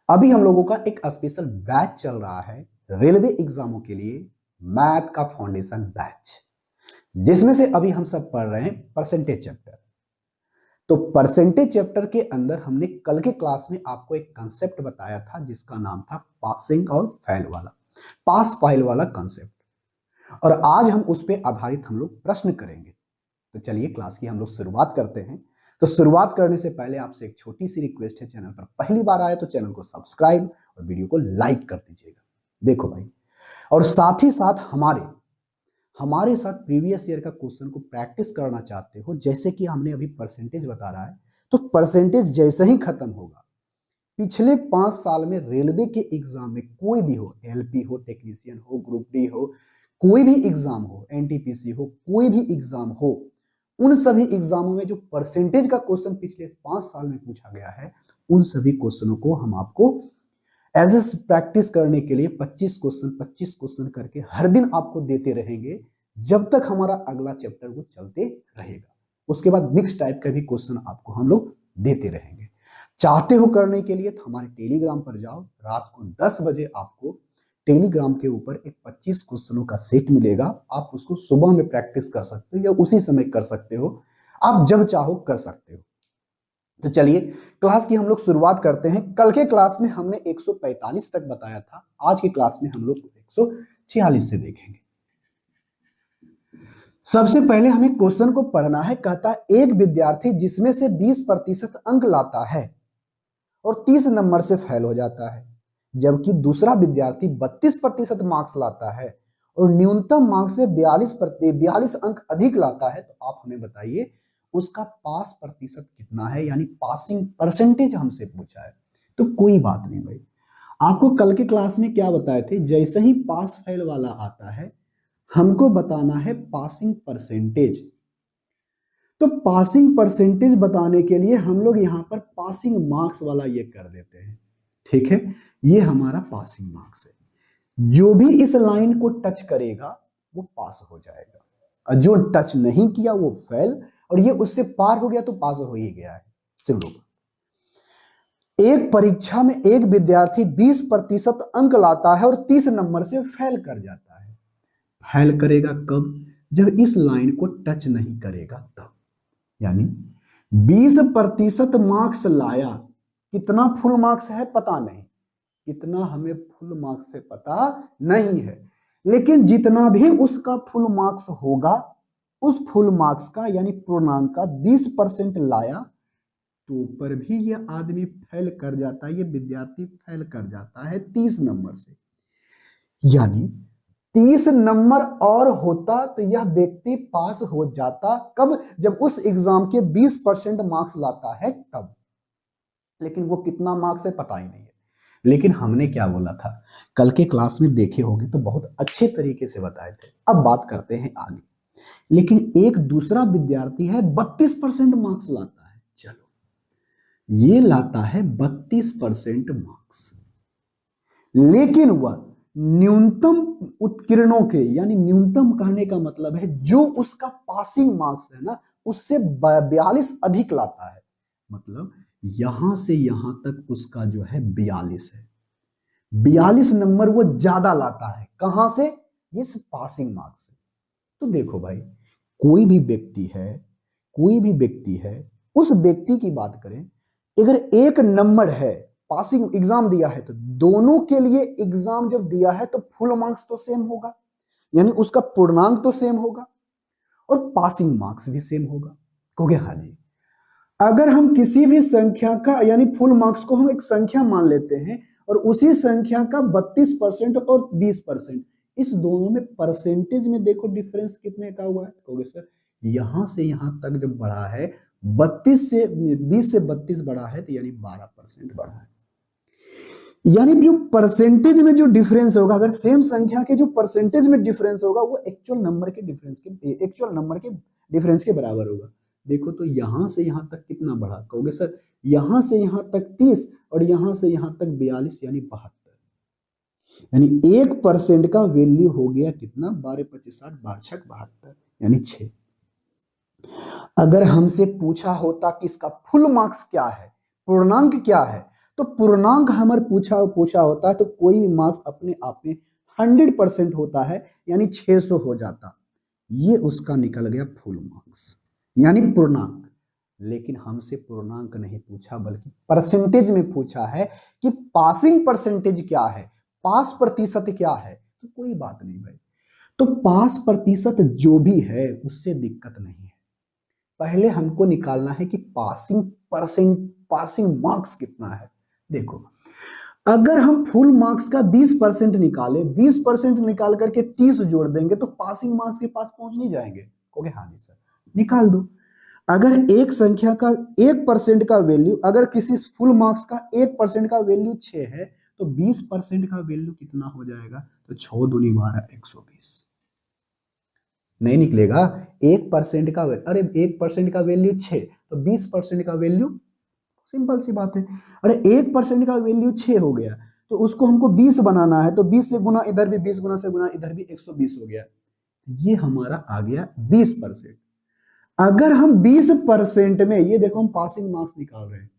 अभी हम लोगों का एक स्पेशल बैच चल रहा है रेलवे एग्जामों के लिए, मैथ का फाउंडेशन बैच, जिसमें से अभी हम सब पढ़ रहे हैं परसेंटेज चैप्टर। तो परसेंटेज चैप्टर के अंदर हमने कल के क्लास में आपको एक कंसेप्ट बताया था जिसका नाम था पासिंग और फेल वाला, पास फाइल वाला कंसेप्ट। और आज हम उस पर आधारित हम लोग प्रश्न करेंगे। तो चलिए क्लास की हम लोग शुरुआत करते हैं। तो शुरुआत करने से पहले आपसे एक छोटी सी रिक्वेस्ट है, चैनल पर पहली बार आए तो चैनल को सब्सक्राइब और वीडियो को लाइक कर दीजिएगा। देखो भाई, और साथ ही साथ हमारे साथ प्रीवियस ईयर का क्वेश्चन को प्रैक्टिस करना चाहते हो, जैसे कि हमने अभी परसेंटेज बता रहा है, तो परसेंटेज जैसे ही खत्म होगा, पिछले 5 साल में रेलवे के एग्जाम में कोई भी हो, एलपी हो, टेक्नीशियन हो, ग्रुप डी हो, कोई भी एग्जाम हो, एनटीपीसी हो, कोई भी एग्जाम हो, उन सभी एग्जामों में जो परसेंटेज का क्वेश्चन पिछले 5 साल में पूछा गया है, उन सभी क्वेश्चनों को हम आपको एज ए प्रैक्टिस करने के लिए 25 क्वेश्चन करके हर दिन आपको देते रहेंगे, जब तक हमारा अगला चैप्टर वो चलते रहेगा। उसके बाद मिक्स टाइप का भी क्वेश्चन आपको हम लोग देते रहेंगे। चाहते हो करने के लिए तो हमारे टेलीग्राम पर जाओ, रात को 10 बजे आपको टेलीग्राम के ऊपर एक 25 क्वेश्चनों का सेट मिलेगा। आप उसको सुबह में प्रैक्टिस कर सकते हो या उसी समय कर सकते हो, आप जब चाहो कर सकते हो। तो चलिए क्लास की हम लोग शुरुआत करते हैं। कल के क्लास में हमने 145 तक बताया था, आज की क्लास में हम लोग 146 से देखेंगे। सबसे पहले हमें क्वेश्चन को पढ़ना है। कहता है एक विद्यार्थी जिसमें से 20% अंक लाता है और 30 नंबर से फेल हो जाता है, जबकि दूसरा विद्यार्थी 32% मार्क्स लाता है और न्यूनतम मार्क्स से 42 अंक अधिक लाता है, तो आप हमें बताइए उसका पास प्रतिशत कितना है, यानी पासिंग परसेंटेज हमसे पूछा है। तो कोई बात नहीं भाई, आपको कल के क्लास में क्या बताए थे, जैसे ही पास फेल वाला आता है हमको बताना है पासिंग परसेंटेज। तो पासिंग परसेंटेज बताने के लिए हम लोग यहां पर पासिंग मार्क्स वाला ये कर देते हैं। ठीक है, ये हमारा पासिंग मार्क्स है। जो भी इस लाइन को टच करेगा वो पास हो जाएगा, और जो टच नहीं किया वो फेल, और ये उससे पार हो गया तो पास हो ही गया है। सिंपल। एक परीक्षा में एक विद्यार्थी 20% अंक लाता है और 30 नंबर से फेल कर जाता है। फेल करेगा कब? जब इस लाइन को टच नहीं करेगा तब। यानी 20% मार्क्स लाया, कितना फुल मार्क्स है पता नहीं, कितना हमें फुल मार्क्स है पता नहीं है, लेकिन जितना भी उसका फुल मार्क्स होगा, उस फुल मार्क्स का यानी पूर्णांक का 20% लाया, तो ऊपर भी ये आदमी फेल कर जाता है, ये विद्यार्थी फेल कर जाता है 30 नंबर से। यानी 30 नंबर और होता तो यह व्यक्ति पास हो जाता। कब? जब उस एग्जाम के 20% मार्क्स लाता है तब। लेकिन वो कितना मार्क्स है पता ही नहीं है। लेकिन हमने क्या बोला था, कल के क्लास में देखे होंगे तो बहुत अच्छे तरीके से बताए थे। अब बात करते हैं आगे। लेकिन एक दूसरा विद्यार्थी है 32% मार्क्स लाता है। चलो, ये लाता है 32% मार्क्स, लेकिन वह न्यूनतम उत्कीर्णों के, यानी न्यूनतम कहने का मतलब है जो उसका पासिंग मार्क्स है ना, उससे 42 अधिक लाता है। मतलब यहां से यहां तक उसका जो है 42 है। 42 नंबर वो ज्यादा लाता है। कहां से? इस पासिंग मार्क्स से। तो देखो भाई, कोई भी व्यक्ति है, कोई भी व्यक्ति है, उस व्यक्ति की बात करें, अगर एक नंबर है, पासिंग एग्जाम दिया है, तो दोनों के लिए एग्जाम जब दिया है तो फुल मार्क्स तो सेम होगा, यानी उसका पूर्णांक तो सेम होगा और पासिंग मार्क्स भी सेम होगा। कहोगे हाँ जी। अगर हम किसी भी संख्या का, यानी फुल मार्क्स को हम एक संख्या मान लेते हैं और उसी संख्या का 32% और 20%, इस दोनों में परसेंटेज में देखो डिफरेंस कितने का हुआ है। कहोगे सर यहां से यहां तक जब बढ़ा है, 32 से 20 से 32 बढ़ा है, तो यानी 12% बढ़ा है। यानी जो परसेंटेज में जो डिफरेंस होगा, अगर सेम संख्या के जो परसेंटेज में डिफरेंस होगा, वो एक्चुअल नंबर के डिफरेंस के बराबर होगा। देखो तो यहां से यहां तक कितना बढ़ा। कहोगे सर यहां से यहां तक 30 और यहां से यहां तक 42, यानी 72। यानी 1% का वैल्यू हो गया कितना? 12 25 60 12 6 72, यानी 6। अगर हमसे पूछा होता कि इसका फुल मार्क्स क्या है, पूर्णांक क्या है, तो पूर्णांक हमारे पूछा होता है तो कोई भी मार्क्स अपने आप में 100% होता है, यानी 600 हो जाता। ये उसका निकल गया फुल मार्क्स यानी पूर्णांक। लेकिन हमसे पूर्णांक नहीं पूछा बल्कि परसेंटेज में पूछा है कि पासिंग परसेंटेज क्या है, पास प्रतिशत क्या है। तो कोई बात नहीं भाई, तो पास प्रतिशत जो भी है उससे दिक्कत नहीं है। पहले हमको निकालना है कि पासिंग मार्क्स कितना है। देखो, अगर हम फुल मार्क्स का 20% निकाले, 20% निकाल करके 30 जोड़ देंगे तो पासिंग मार्क्स के पास पहुंच नहीं जाएंगे। कहोगे हाँ जी सर, निकाल दो। अगर एक संख्या का 1% का वैल्यू, अगर किसी फुल मार्क्स का 1% का वैल्यू 6 है तो 20% का वैल्यू कितना हो जाएगा? तो 6 दूनी 12, 120। नहीं निकलेगा। 1% का, अरे 1% का वैल्यू 6 तो 20% का वैल्यू, सिंपल सी बात है। अरे 1% का वैल्यू 6 हो गया तो उसको हमको 20 बनाना है, तो 20 से गुना इधर भी, 20 गुना से गुना इधर भी, 120 हो गया। ये हमारा आ गया 20%। अगर हम 20% में, ये देखो हम पासिंग मार्क्स निकाल रहे हैं,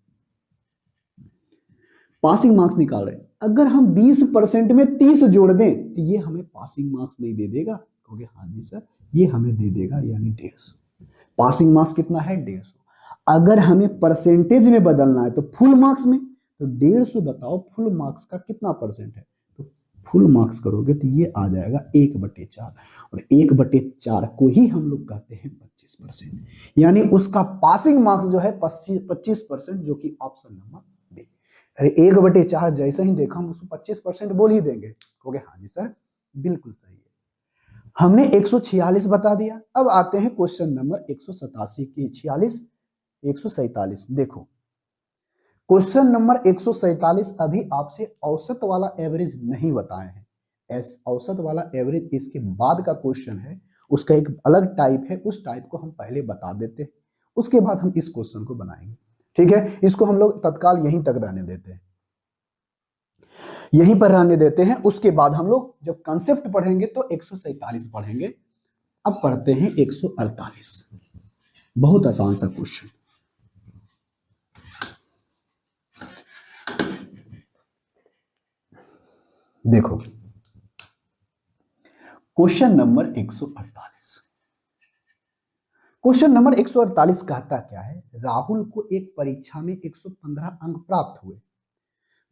पासिंग मार्क्स निकाल रहे हैं, अगर हम 20% में 30 जोड़ दें तो ये हमें पासिंग मार्क्स नहीं दे देगा? कहोगे हाँ जी सर, ये हमें दे देगा, यानी 150। पासिंग मार्क्स कितना है? 150। अगर हमें परसेंटेज में बदलना है तो फुल मार्क्स में, तो 150 बताओ फुल मार्क्स का कितना परसेंट है? तो फुल मार्क्स करोगे तो ये आ जाएगा 1/4, और 1/4 को ही हम लोग कहते हैं 25%, यानी उसका पासिंग मार्क्स जो है 25%, जो कि ऑप्शन नंबर बी। अरे 1/4 जैसे ही देखा हम उसको 25% बोल ही देंगे। कहोगे हाँ जी सर, बिल्कुल सही है। हमने 146 बता दिया। अब आते हैं क्वेश्चन नंबर 187 की 46 147। देखो, क्वेश्चन नंबर 147 अभी आपसे औसत वाला एवरेज नहीं बताए हैं। औसत वाला एवरेज इसके बाद का क्वेश्चन है, उसका एक अलग टाइप है, उस टाइप को हम पहले बता देते हैं, उसके बाद हम इस क्वेश्चन को बनाएंगे। ठीक है, इसको हम लोग तत्काल यहीं तक रहने देते हैं, यहीं पर रहने देते हैं। उसके बाद हम लोग जब कंसेप्ट पढ़ेंगे तो 147 पढ़ेंगे। अब पढ़ते हैं 148। बहुत आसान सा क्वेश्चन। देखो, क्वेश्चन नंबर 148। क्वेश्चन नंबर 148 कहता क्या है? राहुल को एक परीक्षा में 115 अंक प्राप्त हुए,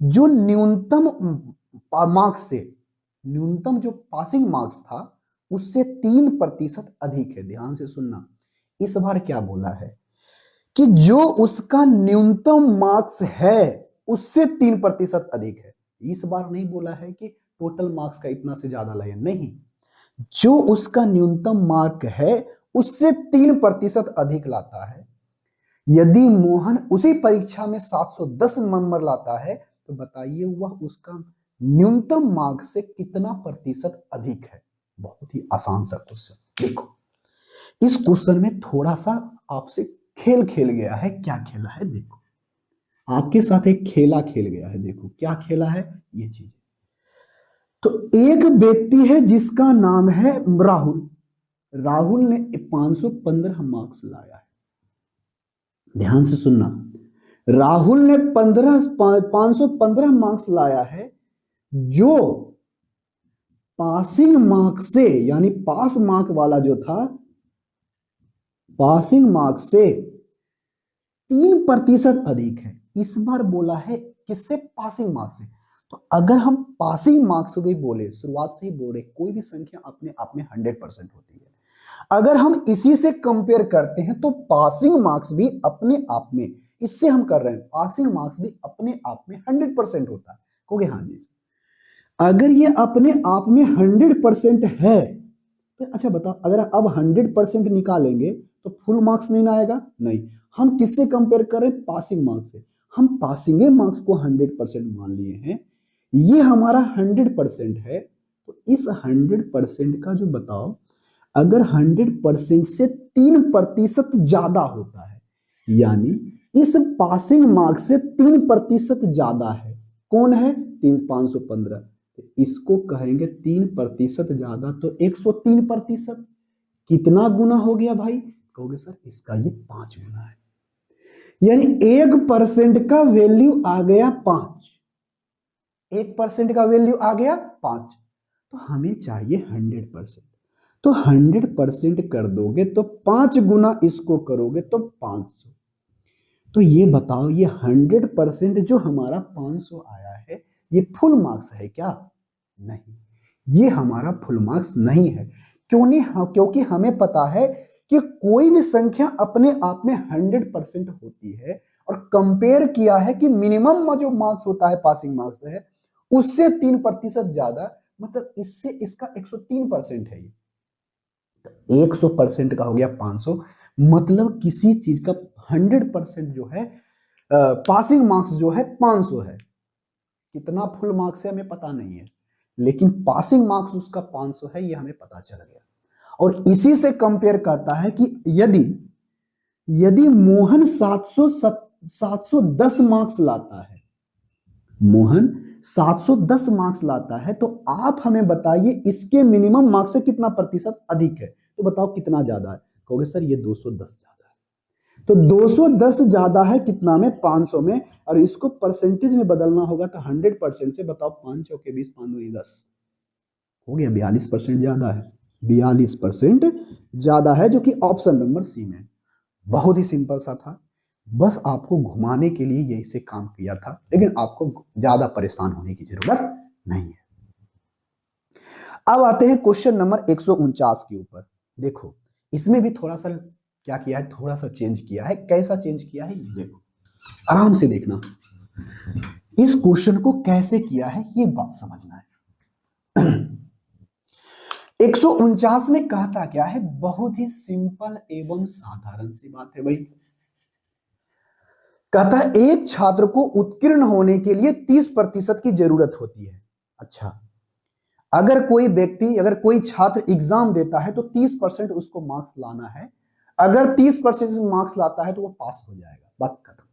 जो न्यूनतम मार्क्स से, न्यूनतम जो पासिंग मार्क्स था उससे 3% अधिक है। ध्यान से सुनना, इस बार क्या बोला है कि जो उसका न्यूनतम मार्क्स है उससे 3% अधिक है। इस बार नहीं बोला है कि टोटल मार्क्स का इतना से ज्यादा लाए, नहीं, जो उसका न्यूनतम मार्क है उससे 3% अधिक लाता है। यदि मोहन उसी परीक्षा में 710 नंबर लाता है तो बताइए वह उसका न्यूनतम मार्क से कितना प्रतिशत अधिक है। बहुत ही आसान सा क्वेश्चन। देखो, इस क्वेश्चन में थोड़ा सा आपसे खेल खेल गया है। क्या खेला है? देखो, आपके साथ एक खेला खेल गया है। देखो क्या खेला है ये चीज। तो एक व्यक्ति है जिसका नाम है राहुल। राहुल ने 515 मार्क्स लाया है। ध्यान से सुनना, राहुल ने 515 मार्क्स लाया है, जो पासिंग मार्क से, यानी पास मार्क वाला जो था, पासिंग मार्क से 3% अधिक है। इस बार बोला है किससे? पासिंग मार्क्स से। तो अगर हम पासिंग मार्क्स भी बोले, शुरुआत से ही बोले, कोई भी संख्या अपने आप में 100% होती है। अगर हम इसी से कंपेयर करते हैं तो पासिंग मार्क्स भी अपने आप में, इससे हम कर रहे हैं, पासिंग मार्क्स भी अपने आप में 100% होता है। कहोगे हाँ जी, अगर ये अपने आप में 100% है तो अच्छा बताओ, अगर अब 100% निकालेंगे तो फुल मार्क्स नहीं आएगा? नहीं। हम किससे कंपेयर कर रहे हैं? पासिंग मार्क्स से। हम पासिंग मार्क्स को 100% मान लिए हैं, ये हमारा 100% है। तो इस 100% का जो बताओ, अगर 100% से 3% ज्यादा होता है, यानी इस पासिंग मार्क से 3% ज्यादा है, कौन है? 515। तो इसको कहेंगे 3% ज्यादा, तो 103%। कितना गुना हो गया भाई? कहोगे सर इसका ये 5 गुना है। यानी 1% का वैल्यू आ गया 5, 1% का वैल्यू आ गया 5, तो हमें चाहिए 100%। तो 100% कर दोगे तो 5 गुना इसको करोगे तो 500। तो ये बताओ, ये 100% जो हमारा 500 आया है, ये फुल मार्क्स है क्या? नहीं, ये हमारा फुल मार्क्स नहीं है। क्यों नहीं? क्योंकि हमें पता है कि कोई भी संख्या अपने आप में 100% होती है, और कंपेयर किया है कि मिनिमम जो मार्क्स होता है, पासिंग मार्क्स है, उससे 3% ज्यादा, मतलब इससे इसका 103% है। ये 100% का हो गया 500, मतलब किसी चीज का 100% जो है, पासिंग मार्क्स जो है 500 है। कितना फुल मार्क्स है हमें पता नहीं है, लेकिन पासिंग मार्क्स उसका 500 है, ये हमें पता चल गया। और इसी से कंपेयर करता है कि यदि यदि मोहन 710 मार्क्स लाता है, मोहन 710 मार्क्स लाता है, तो आप हमें बताइए इसके मिनिमम मार्क्स से कितना प्रतिशत अधिक है। तो बताओ कितना ज्यादा है? कहोगे सर ये 210 ज्यादा है। तो 210 ज्यादा है कितना में? 500 में। और इसको परसेंटेज में बदलना होगा तो 100% से। बताओ 5 चौके 20, 5 दूनी 10, हो गया 42% ज्यादा है। 42% ज्यादा है, जो कि ऑप्शन नंबर सी में। बहुत ही सिंपल सा था, बस आपको घुमाने के लिए यही से काम किया था, लेकिन आपको ज्यादा परेशान होने की जरूरत नहीं है। अब आते हैं क्वेश्चन नंबर 149 के ऊपर। देखो, इसमें भी थोड़ा सा क्या किया है, थोड़ा सा चेंज किया है। कैसा चेंज किया है, देखो आराम से देखना। इस क्वेश्चन को कैसे किया है ये बात समझना है। 149 में कहता क्या है, बहुत ही सिंपल एवं साधारण सी बात है भाई। कहता है एक छात्र को उत्तीर्ण होने के लिए 30% की जरूरत होती है। अच्छा, अगर कोई छात्र एग्जाम देता है तो 30% उसको मार्क्स लाना है। अगर 30% मार्क्स लाता है तो वो पास हो जाएगा, बात खत्म।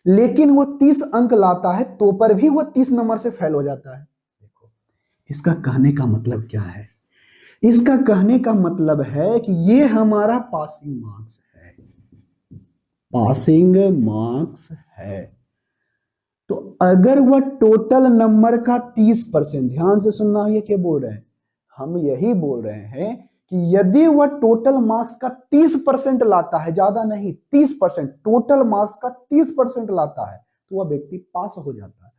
लेकिन वो 30 अंक लाता है तो पर भी वो 30 नंबर से फेल हो जाता है। देखो, इसका कहने का मतलब क्या है? इसका कहने का मतलब है कि ये हमारा पासिंग मार्क्स है, पासिंग मार्क्स है। तो अगर वह टोटल नंबर का 30%, ध्यान से सुनना, ये क्या बोल रहे हैं? हम यही बोल रहे हैं कि यदि वह टोटल मार्क्स का 30% लाता है, ज्यादा नहीं 30%, टोटल मार्क्स का 30% लाता है, तो वह व्यक्ति पास हो जाता है,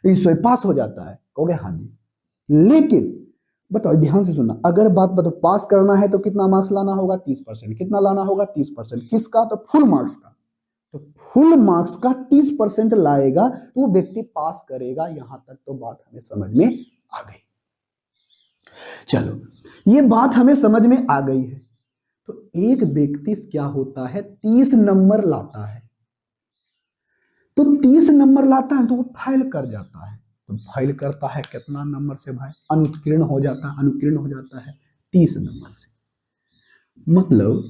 इससे पास हो जाता है। कहोगे हाँ जी, लेकिन बताओ ध्यान से सुनना, अगर बात बताओ पास करना है तो कितना मार्क्स लाना होगा? 30%। कितना लाना होगा? 30%। किसका? तो फुल मार्क्स का। तो फुल मार्क्स का 30% लाएगा तो वो व्यक्ति पास करेगा। यहां तक तो बात हमें समझ में आ गई। चलो, ये बात हमें समझ में आ गई है। तो एक व्यक्ति क्या होता है, 30 नंबर लाता है, तो 30 नंबर लाता है तो वो फेल कर जाता है। तो फेल करता है कितना नंबर से भाई? अनुत्तीर्ण हो जाता है। अनुत्तीर्ण हो जाता है 30 नंबर से। मतलब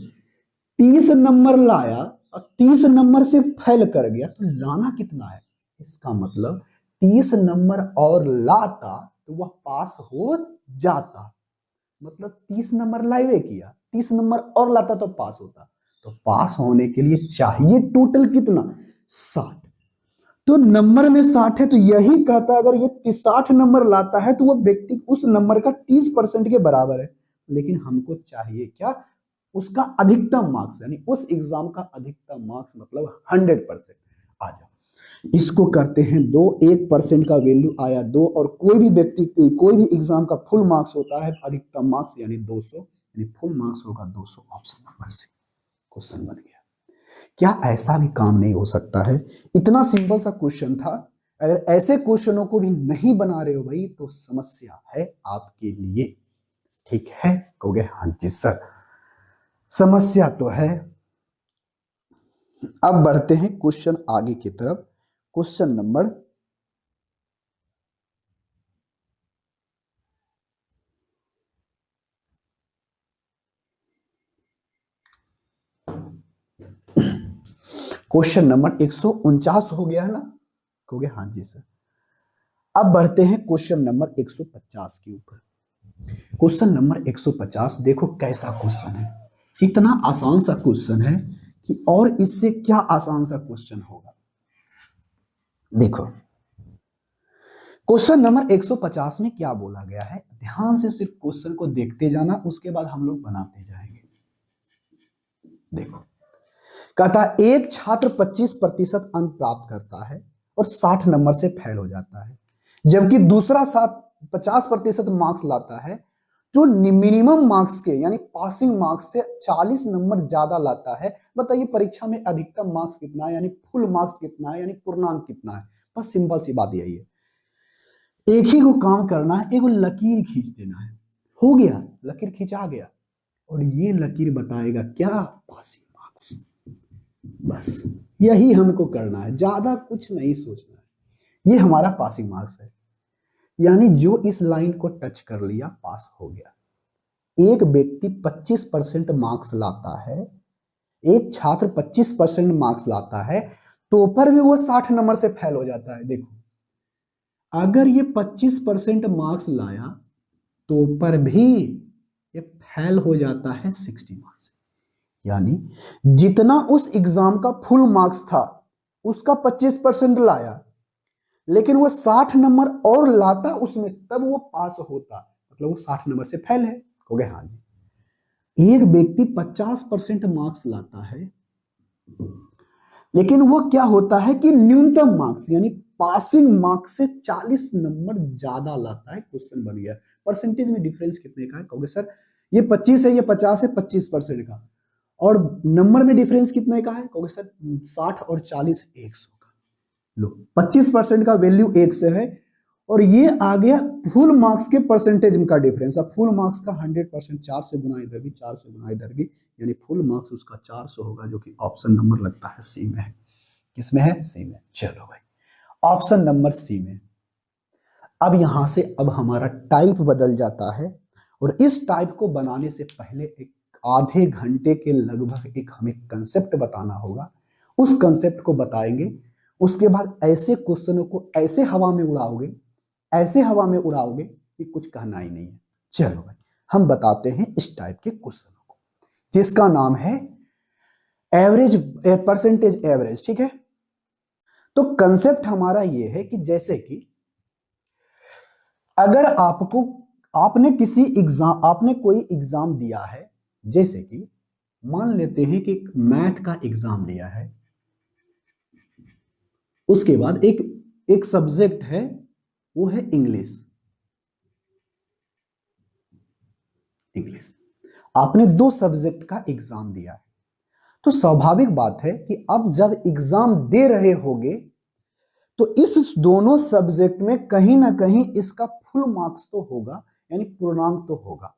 30 नंबर लाया और 30 नंबर से फेल कर गया, तो लाना कितना है? इसका मतलब 30 नंबर और लाता तो वह पास हो जाता। मतलब 30 नंबर लाइवे किया, 30 नंबर और लाता तो पास होता। तो पास होने के लिए चाहिए टोटल कितना? 60। तो नंबर में 60 है, तो यही कहता है अगर ये 60 नंबर लाता है तो वह व्यक्ति उस नंबर का 30% के बराबर है। लेकिन हमको चाहिए क्या? उसका अधिकतम मार्क्स, यानी उस एग्जाम का अधिकतम मार्क्स, मतलब 100%। आ जाओ, इसको करते हैं दो। 1% का वैल्यू आया 2, और कोई भी व्यक्ति कोई भी एग्जाम का फुल मार्क्स होता है अधिकतम मार्क्स यानी 200, यानी फुल मार्क्स होगा 200। ऑप्शन नंबर सी क्वेश्चन बन गया। क्या ऐसा भी काम नहीं हो सकता है? इतना सिंपल सा क्वेश्चन था। अगर ऐसे क्वेश्चनों को भी नहीं बना रहे हो भाई तो समस्या है आपके लिए। ठीक है, कहोगे हाँ जी सर, समस्या तो है। अब बढ़ते हैं क्वेश्चन आगे की तरफ। क्वेश्चन नंबर 149 हो गया है ना? कहोगे हाँ जी सर। अब बढ़ते हैं क्वेश्चन नंबर 150 के ऊपर। क्वेश्चन नंबर 150 देखो कैसा क्वेश्चन है। इतना आसान सा क्वेश्चन है कि और इससे क्या आसान सा क्वेश्चन होगा। देखो क्वेश्चन नंबर 150 में क्या बोला गया है, ध्यान से सिर्फ क्वेश्चन को देखते जाना, उसके बाद हम लोग बनाते जाएंगे। देखो कहता है एक छात्र 25% अंक प्राप्त करता है और 60 नंबर से फेल हो जाता है, जबकि दूसरा 50% मार्क्स लाता है, जो मिनिमम मार्क्स के यानी पासिंग मार्क्स से 40 नंबर ज्यादा लाता है। बताइए परीक्षा में अधिकतम मार्क्स कितना है, यानी फुल मार्क्स कितना है, यानी पूर्णांक कितना है। बस सिंपल सी बात यही है, एक ही को काम करना है, एक लकीर खींच देना है, हो गया, लकीर खींचा गया, और ये लकीर बताएगा क्या, पासिंग मार्क्स। बस यही हमको करना है, ज्यादा कुछ नहीं सोचना है, ये हमारा पासिंग मार्क्स है, यानी जो इस लाइन को टच कर लिया पास हो गया। एक व्यक्ति 25% मार्क्स लाता है, एक छात्र 25% मार्क्स लाता है, तो पर भी वो 60 नंबर से फेल हो जाता है। देखो अगर ये 25% मार्क्स लाया तो पर भी ये फेल हो जाता है 60 मार्क्स से, यानी जितना उस एग्जाम का फुल मार्क्स था उसका 25% लाया, लेकिन वो 60 नंबर और लाता उसमें, तब वो पास होता, मतलब वो 60 नंबर से फेल है। कहोगे हाँ जी। एक व्यक्ति 50% मार्क्स लाता है, लेकिन वो क्या होता है कि न्यूनतम मार्क्स यानी पासिंग मार्क्स से 40 नंबर ज्यादा लाता है। क्वेश्चन बन गया परसेंटेज में डिफरेंस कितने का है, कहोगे सर ये 25 है, ये 50 है, 25% का, और नंबर में डिफरेंस कितने का है, कहोगे सर 60 और 40 100 का। लो 25% का वैल्यू 1 से है, और ये आ गया फुल मार्क्स के परसेंटेज का डिफरेंस। अब फुल मार्क्स का 100% 4 से गुना इधर भी, 4 से गुना इधर भी, यानी फुल मार्क्स उसका 400 होगा, जो कि ऑप्शन नंबर लगता है सी में है। किसमें है, सी में। चलो भाई ऑप्शन नंबर सी में। अब यहां से अब हमारा टाइप बदल जाता है, और इस टाइप को बनाने से पहले एक आधे घंटे के लगभग एक हमें कंसेप्ट बताना होगा। उस कंसेप्ट को बताएंगे, उसके बाद ऐसे क्वेश्चनों को ऐसे हवा में उड़ाओगे, ऐसे हवा में उड़ाओगे कि कुछ कहना ही नहीं है। चलो भाई हम बताते हैं इस टाइप के क्वेश्चनों को, जिसका नाम है एवरेज, परसेंटेज एवरेज। ठीक है, तो कंसेप्ट हमारा ये है कि जैसे कि अगर आपको, आपने किसी एग्जाम, आपने कोई एग्जाम दिया है, जैसे कि मान लेते हैं कि मैथ का एग्जाम दिया है, उसके बाद एक सब्जेक्ट है वो है इंग्लिश। इंग्लिश आपने 2 सब्जेक्ट का एग्जाम दिया है, तो स्वाभाविक बात है कि अब जब एग्जाम दे रहे होगे तो इस दोनों सब्जेक्ट में कहीं ना कहीं इसका फुल मार्क्स तो होगा, यानी पूर्णांक तो होगा।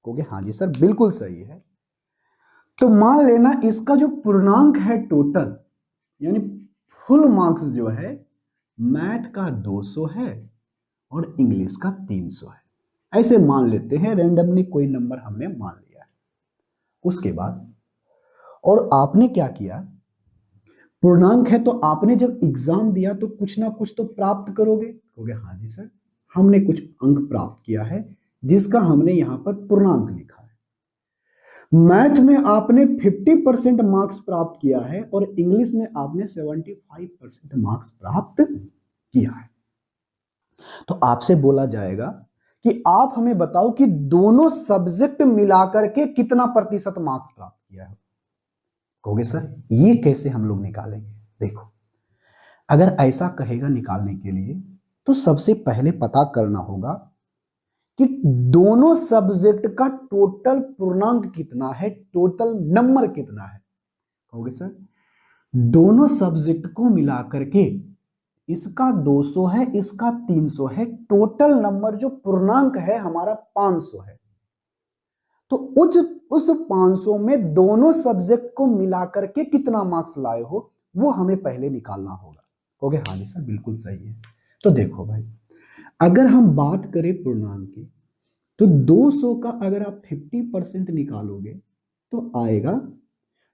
कहोगे हाँ जी सर बिल्कुल सही है। तो मान लेना इसका जो पूर्णांक है टोटल, यानी फुल मार्क्स जो है, मैथ का 200 है और इंग्लिश का 300 है। ऐसे मान लेते हैं, रैंडमली कोई नंबर हमने मान लिया है। उसके बाद और आपने क्या किया, पूर्णांक है तो आपने जब एग्जाम दिया तो कुछ ना कुछ तो प्राप्त करोगे। कहोगे हाँ जी सर हमने कुछ अंक प्राप्त किया है, जिसका हमने यहां पर पूर्णांक लिखा है। मैथ में आपने 50% मार्क्स प्राप्त किया है और इंग्लिश में आपने 75% मार्क्स प्राप्त किया है। तो आपसे बोला जाएगा कि आप हमें बताओ कि दोनों सब्जेक्ट मिलाकर के कितना प्रतिशत मार्क्स प्राप्त किया है। कहोगे सर ये कैसे हम लोग निकालेंगे। देखो अगर ऐसा कहेगा निकालने के लिए, तो सबसे पहले पता करना होगा कि दोनों सब्जेक्ट का टोटल पूर्णांक कितना है, टोटल नंबर कितना है। कहोगे सर दोनों सब्जेक्ट को मिलाकर के इसका 200 है, इसका 300 है, टोटल नंबर जो पूर्णांक है हमारा 500 है। तो उस 500 में दोनों सब्जेक्ट को मिलाकर के कितना मार्क्स लाए हो, वो हमें पहले निकालना होगा। कहोगे हाँ जी सर बिल्कुल सही है। तो देखो भाई अगर हम बात करें पूर्णांक की, तो 200 का अगर आप 50% निकालोगे तो आएगा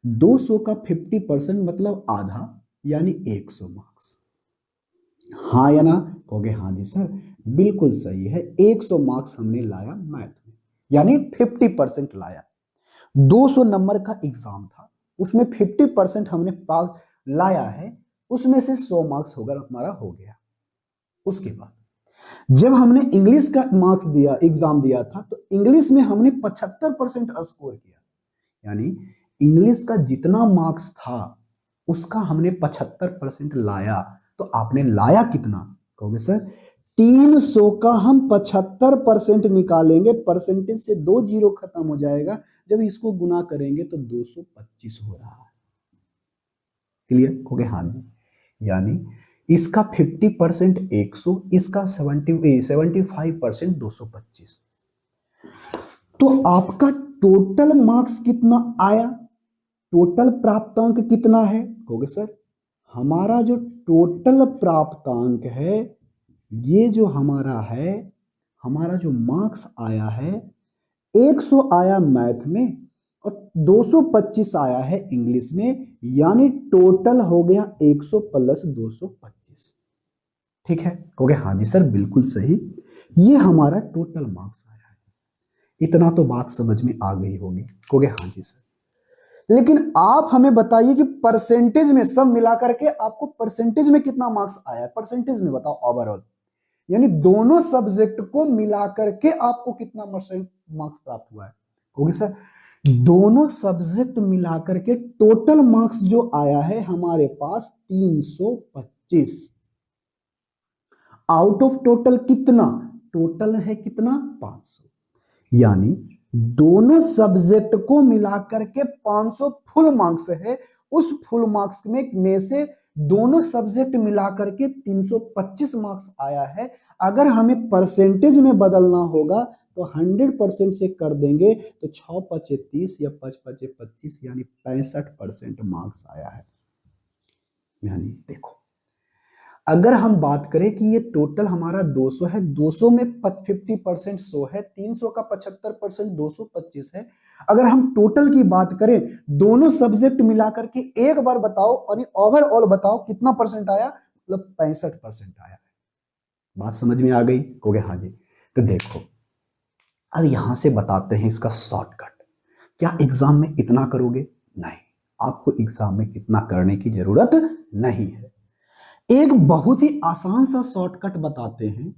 200 का 50% मतलब आधा, यानी 100 मार्क्स। हाँ या ना, कहोगे हाँ जी सर बिल्कुल सही है, 100 मार्क्स हमने लाया मैथ में, यानी 50% लाया। 200 नंबर का एग्जाम था, उसमें 50% हमने पास लाया है, उसमें से 100 मार्क्स होगा हमारा हो गया। उसके बाद जब हमने इंग्लिश का मार्क्स दिया, एग्जाम दिया था, तो इंग्लिश में हमने 75% स्कोर किया, यानी इंग्लिश का जितना मार्क्स था उसका हमने 75% लाया। तो आपने लाया कितना? कहोगे सर 300 का हम 75% निकालेंगे, परसेंटेज से 2 जीरो खत्म हो जाएगा, जब इसको गुना करेंगे तो 225 हो रहा है। क्लियर? कहोगे हाँ जी। यानी इसका 50% 100, इसका 75% 225। तो आपका टोटल मार्क्स कितना आया? टोटल प्राप्तांक कितना है? कहोगे सर हमारा जो टोटल प्राप्तांक है, ये जो हमारा है, हमारा जो मार्क्स आया है, 100 आया मैथ में और 225 आया है इंग्लिश में, यानी टोटल हो गया 100 प्लस 225। ठीक है? कहोगे हाँ जी सर बिल्कुल सही, ये हमारा टोटल मार्क्स आया है। इतना तो बात समझ में आ गई होगी। कहोगे हाँ जी सर। लेकिन आप हमें बताइए कि परसेंटेज में सब मिलाकर के आपको परसेंटेज में कितना मार्क्स आया है? परसेंटेज में बताओ ओवरऑल, यानी दोनों सब्जेक्ट को मिलाकर के आपको कितना परसेंट मार्क्स प्राप्त हुआ है? क्योंकि सर दोनों सब्जेक्ट मिलाकर के टोटल मार्क्स जो आया है हमारे पास 325। आउट ऑफ टोटल कितना? टोटल है कितना? 500। यानी दोनों सब्जेक्ट को मिलाकर के 500 फुल मार्क्स है। उस फुल मार्क्स में से दोनों सब्जेक्ट मिलाकर के 325 मार्क्स आया है। अगर हमें परसेंटेज में बदलना होगा तो 100% से कर देंगे तो 6 पचे 30 या 5 पचे 25 यानी 65% मार्क्स आया है। यानी देखो, अगर हम बात करें कि ये टोटल हमारा 200 है, 200 में 50% 100 है, 300 का 75% 225 है। अगर हम टोटल की बात करें, दोनों सब्जेक्ट मिलाकर के एक बार बताओ और ओवरऑल बताओ कितना परसेंट आया? मतलब 65% आया है। बात समझ में आ गई? कहोगे हाँ जी। तो देखो अब यहां से बताते हैं इसका शॉर्टकट। क्या एग्जाम में इतना करोगे? नहीं, आपको एग्जाम में इतना करने की जरूरत नहीं है। एक बहुत ही आसान सा शॉर्टकट बताते हैं,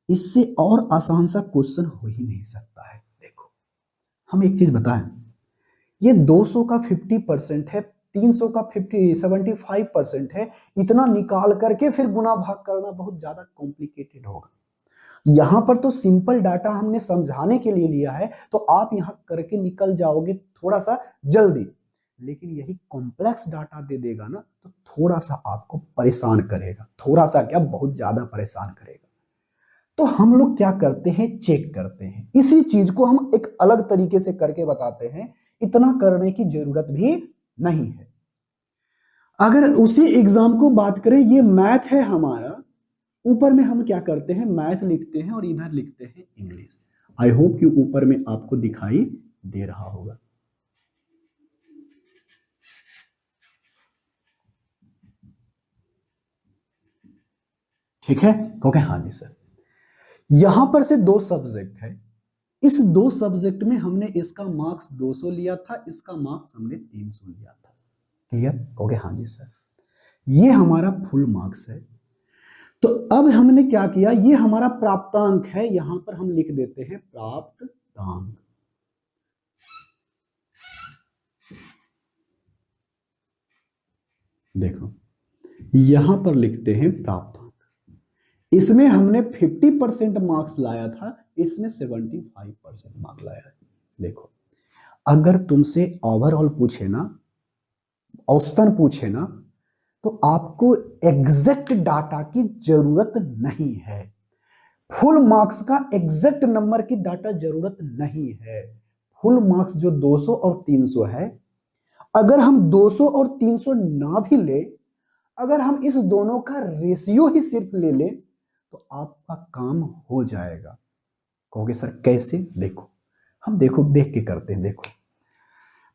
इससे और आसान सा क्वेश्चन हो ही नहीं सकता है। देखो हम एक चीज बताएं, ये 200 का 50% है, 300 का 75% है, इतना निकाल करके फिर गुना भाग करना बहुत ज्यादा कॉम्प्लिकेटेड होगा। यहां पर तो सिंपल डाटा हमने समझाने के लिए लिया है, तो आप यहां करके निकल जाओगे थोड़ा सा जल्दी। लेकिन यही कॉम्प्लेक्स डाटा दे देगा ना, तो थोड़ा सा आपको परेशान करेगा, थोड़ा सा क्या बहुत ज्यादा परेशान करेगा। तो हम लोग क्या करते हैं, चेक करते हैं, इसी चीज को हम एक अलग तरीके से करके बताते हैं, इतना करने की जरूरत भी नहीं है। अगर उसी एग्जाम को बात करें, ये मैथ है हमारा, ऊपर में हम क्या करते हैं, मैथ लिखते हैं और इधर लिखते हैं इंग्लिश। आई होप कि ऊपर में आपको दिखाई दे रहा होगा। ठीक है? ओके हाँ जी सर। यहां पर से दो सब्जेक्ट है, इस दो सब्जेक्ट में हमने इसका मार्क्स 200 लिया था, इसका मार्क्स हमने 300 लिया था। क्लियर? ओके हाँ जी सर। ये हमारा फुल मार्क्स है। तो अब हमने क्या किया, ये हमारा प्राप्तांक है, यहां पर हम लिख देते हैं प्राप्तांक। देखो यहां पर लिखते हैं प्राप्तांक। इसमें हमने 50% मार्क्स लाया था, इसमें 75% मार्क्स लाया है। देखो अगर तुमसे ओवरऑल पूछे ना, औसतन पूछे ना, तो आपको एग्जैक्ट डाटा की जरूरत नहीं है। फुल मार्क्स का एग्जैक्ट नंबर की डाटा जरूरत नहीं है। फुल मार्क्स जो 200 और 300 है, अगर हम 200 और 300 ना भी ले, अगर हम इस दोनों का रेशियो ही सिर्फ ले ले तो आपका काम हो जाएगा। कहोगे सर कैसे? देखो हम देख के करते हैं। देखो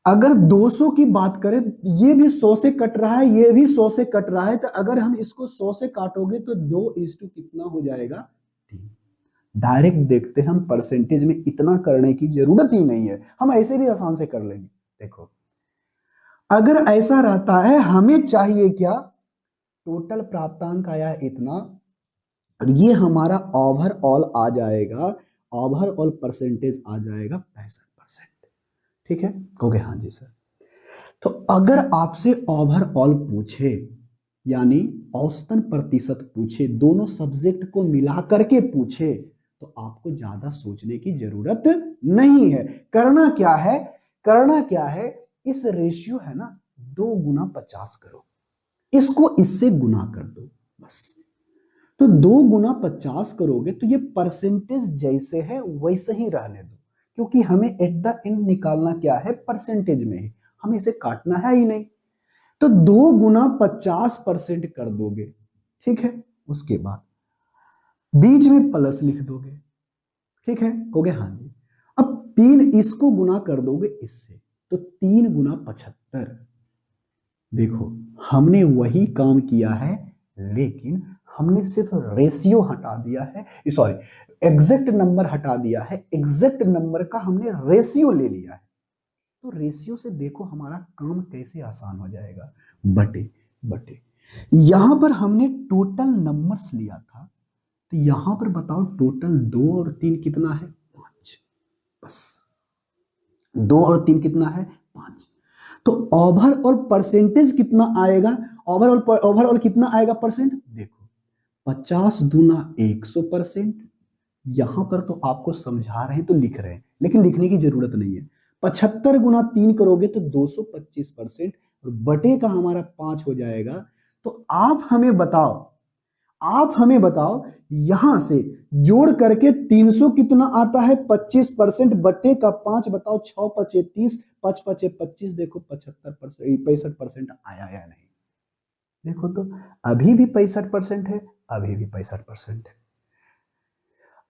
अगर 200 की बात करें, ये भी 100 से कट रहा है, ये भी 100 से कट रहा है, तो अगर हम इसको 100 से काटोगे तो 2:2 कितना हो जाएगा? 3। डायरेक्ट देखते हैं हम, परसेंटेज में इतना करने की जरूरत ही नहीं है, हम ऐसे भी आसान से कर लेंगे। देखो अगर ऐसा रहता है, हमें चाहिए क्या, टोटल प्राप्तांक आया इतना, और ये हमारा ओवरऑल आ जाएगा, ओवरऑल परसेंटेज आ जाएगा 65%। ठीक है, कहोगे हाँ जी सर। तो अगर आपसे ओवरऑल पूछे, यानी औसतन प्रतिशत पूछे, दोनों सब्जेक्ट को मिला करके पूछे, तो आपको ज्यादा सोचने की जरूरत नहीं है। करना क्या है, करना क्या है, इस रेशियो है ना 2 गुना 50 करो, इसको इससे गुना कर दो बस। तो 2 गुना 50 करोगे तो ये परसेंटेज जैसे है वैसे ही रहने दो, क्योंकि हमें एट द एंड निकालना क्या है, परसेंटेज में ही, हमें इसे काटना है ही नहीं। तो 2 गुना 50% कर दोगे, ठीक है, उसके बाद बीच में प्लस लिख दोगे, ठीक है, कहोगे हाँ जी। अब 3 इसको गुना कर दोगे इससे, तो 3 गुना 75। देखो, हमने वही काम किया है, लेकिन हमने सिर्फ रेशियो हटा दिया है, सॉरी, एग्जैक्ट नंबर हटा दिया है, एग्जैक्ट नंबर का हमने रेशियो ले लिया है। तो रेशियो से देखो हमारा काम कैसे आसान हो जाएगा, बटे बटे। यहां पर हमने टोटल नंबर्स लिया था, तो यहां पर बताओ टोटल 2 और 3 कितना है, 5, बस 2 और 3 कितना है, 5। तो ओवरऑल परसेंटेज कितना आएगा, ओवरऑल ओवरऑल कितना आएगा परसेंट, देखो 50 दूना 100%। यहां पर तो आपको समझा रहे हैं तो लिख रहे हैं, लेकिन लिखने की जरूरत नहीं है। 75 गुना 3 करोगे तो 225%, और बटे का हमारा 5 हो जाएगा। तो आप हमें बताओ, आप हमें बताओ, यहां से जोड़ करके 300 कितना आता है, 25% बटे का 5, बताओ 6 × 5 = 30, 5 × 5 = 25, देखो 75%, 65% आया या नहीं, देखो तो अभी भी 65% है, अभी भी 65% है।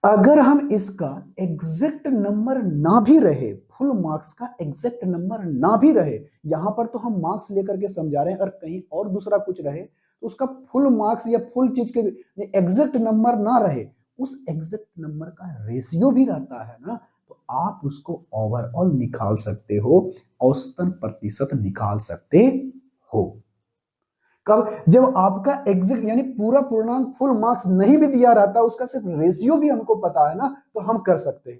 अगर हम इसका एग्जैक्ट नंबर ना भी रहे, फुल मार्क्स का एग्जैक्ट नंबर ना भी रहे, यहां पर तो हम मार्क्स लेकर के समझा रहे हैं, और कहीं और दूसरा कुछ रहे, तो उसका फुल मार्क्स या फुल चीज के एग्जैक्ट नंबर ना रहे, उस एग्जैक्ट नंबर का रेशियो भी रहता है ना, तो आप उसको ओवरऑल निकाल सकते हो, औसतन प्रतिशत निकाल सकते हो। कब, जब आपका एग्जैक्ट यानी पूरा पूर्णांक फुल मार्क्स नहीं भी दिया रहता, उसका सिर्फ रेशियो भी हमको पता है ना, तो हम कर सकते हैं।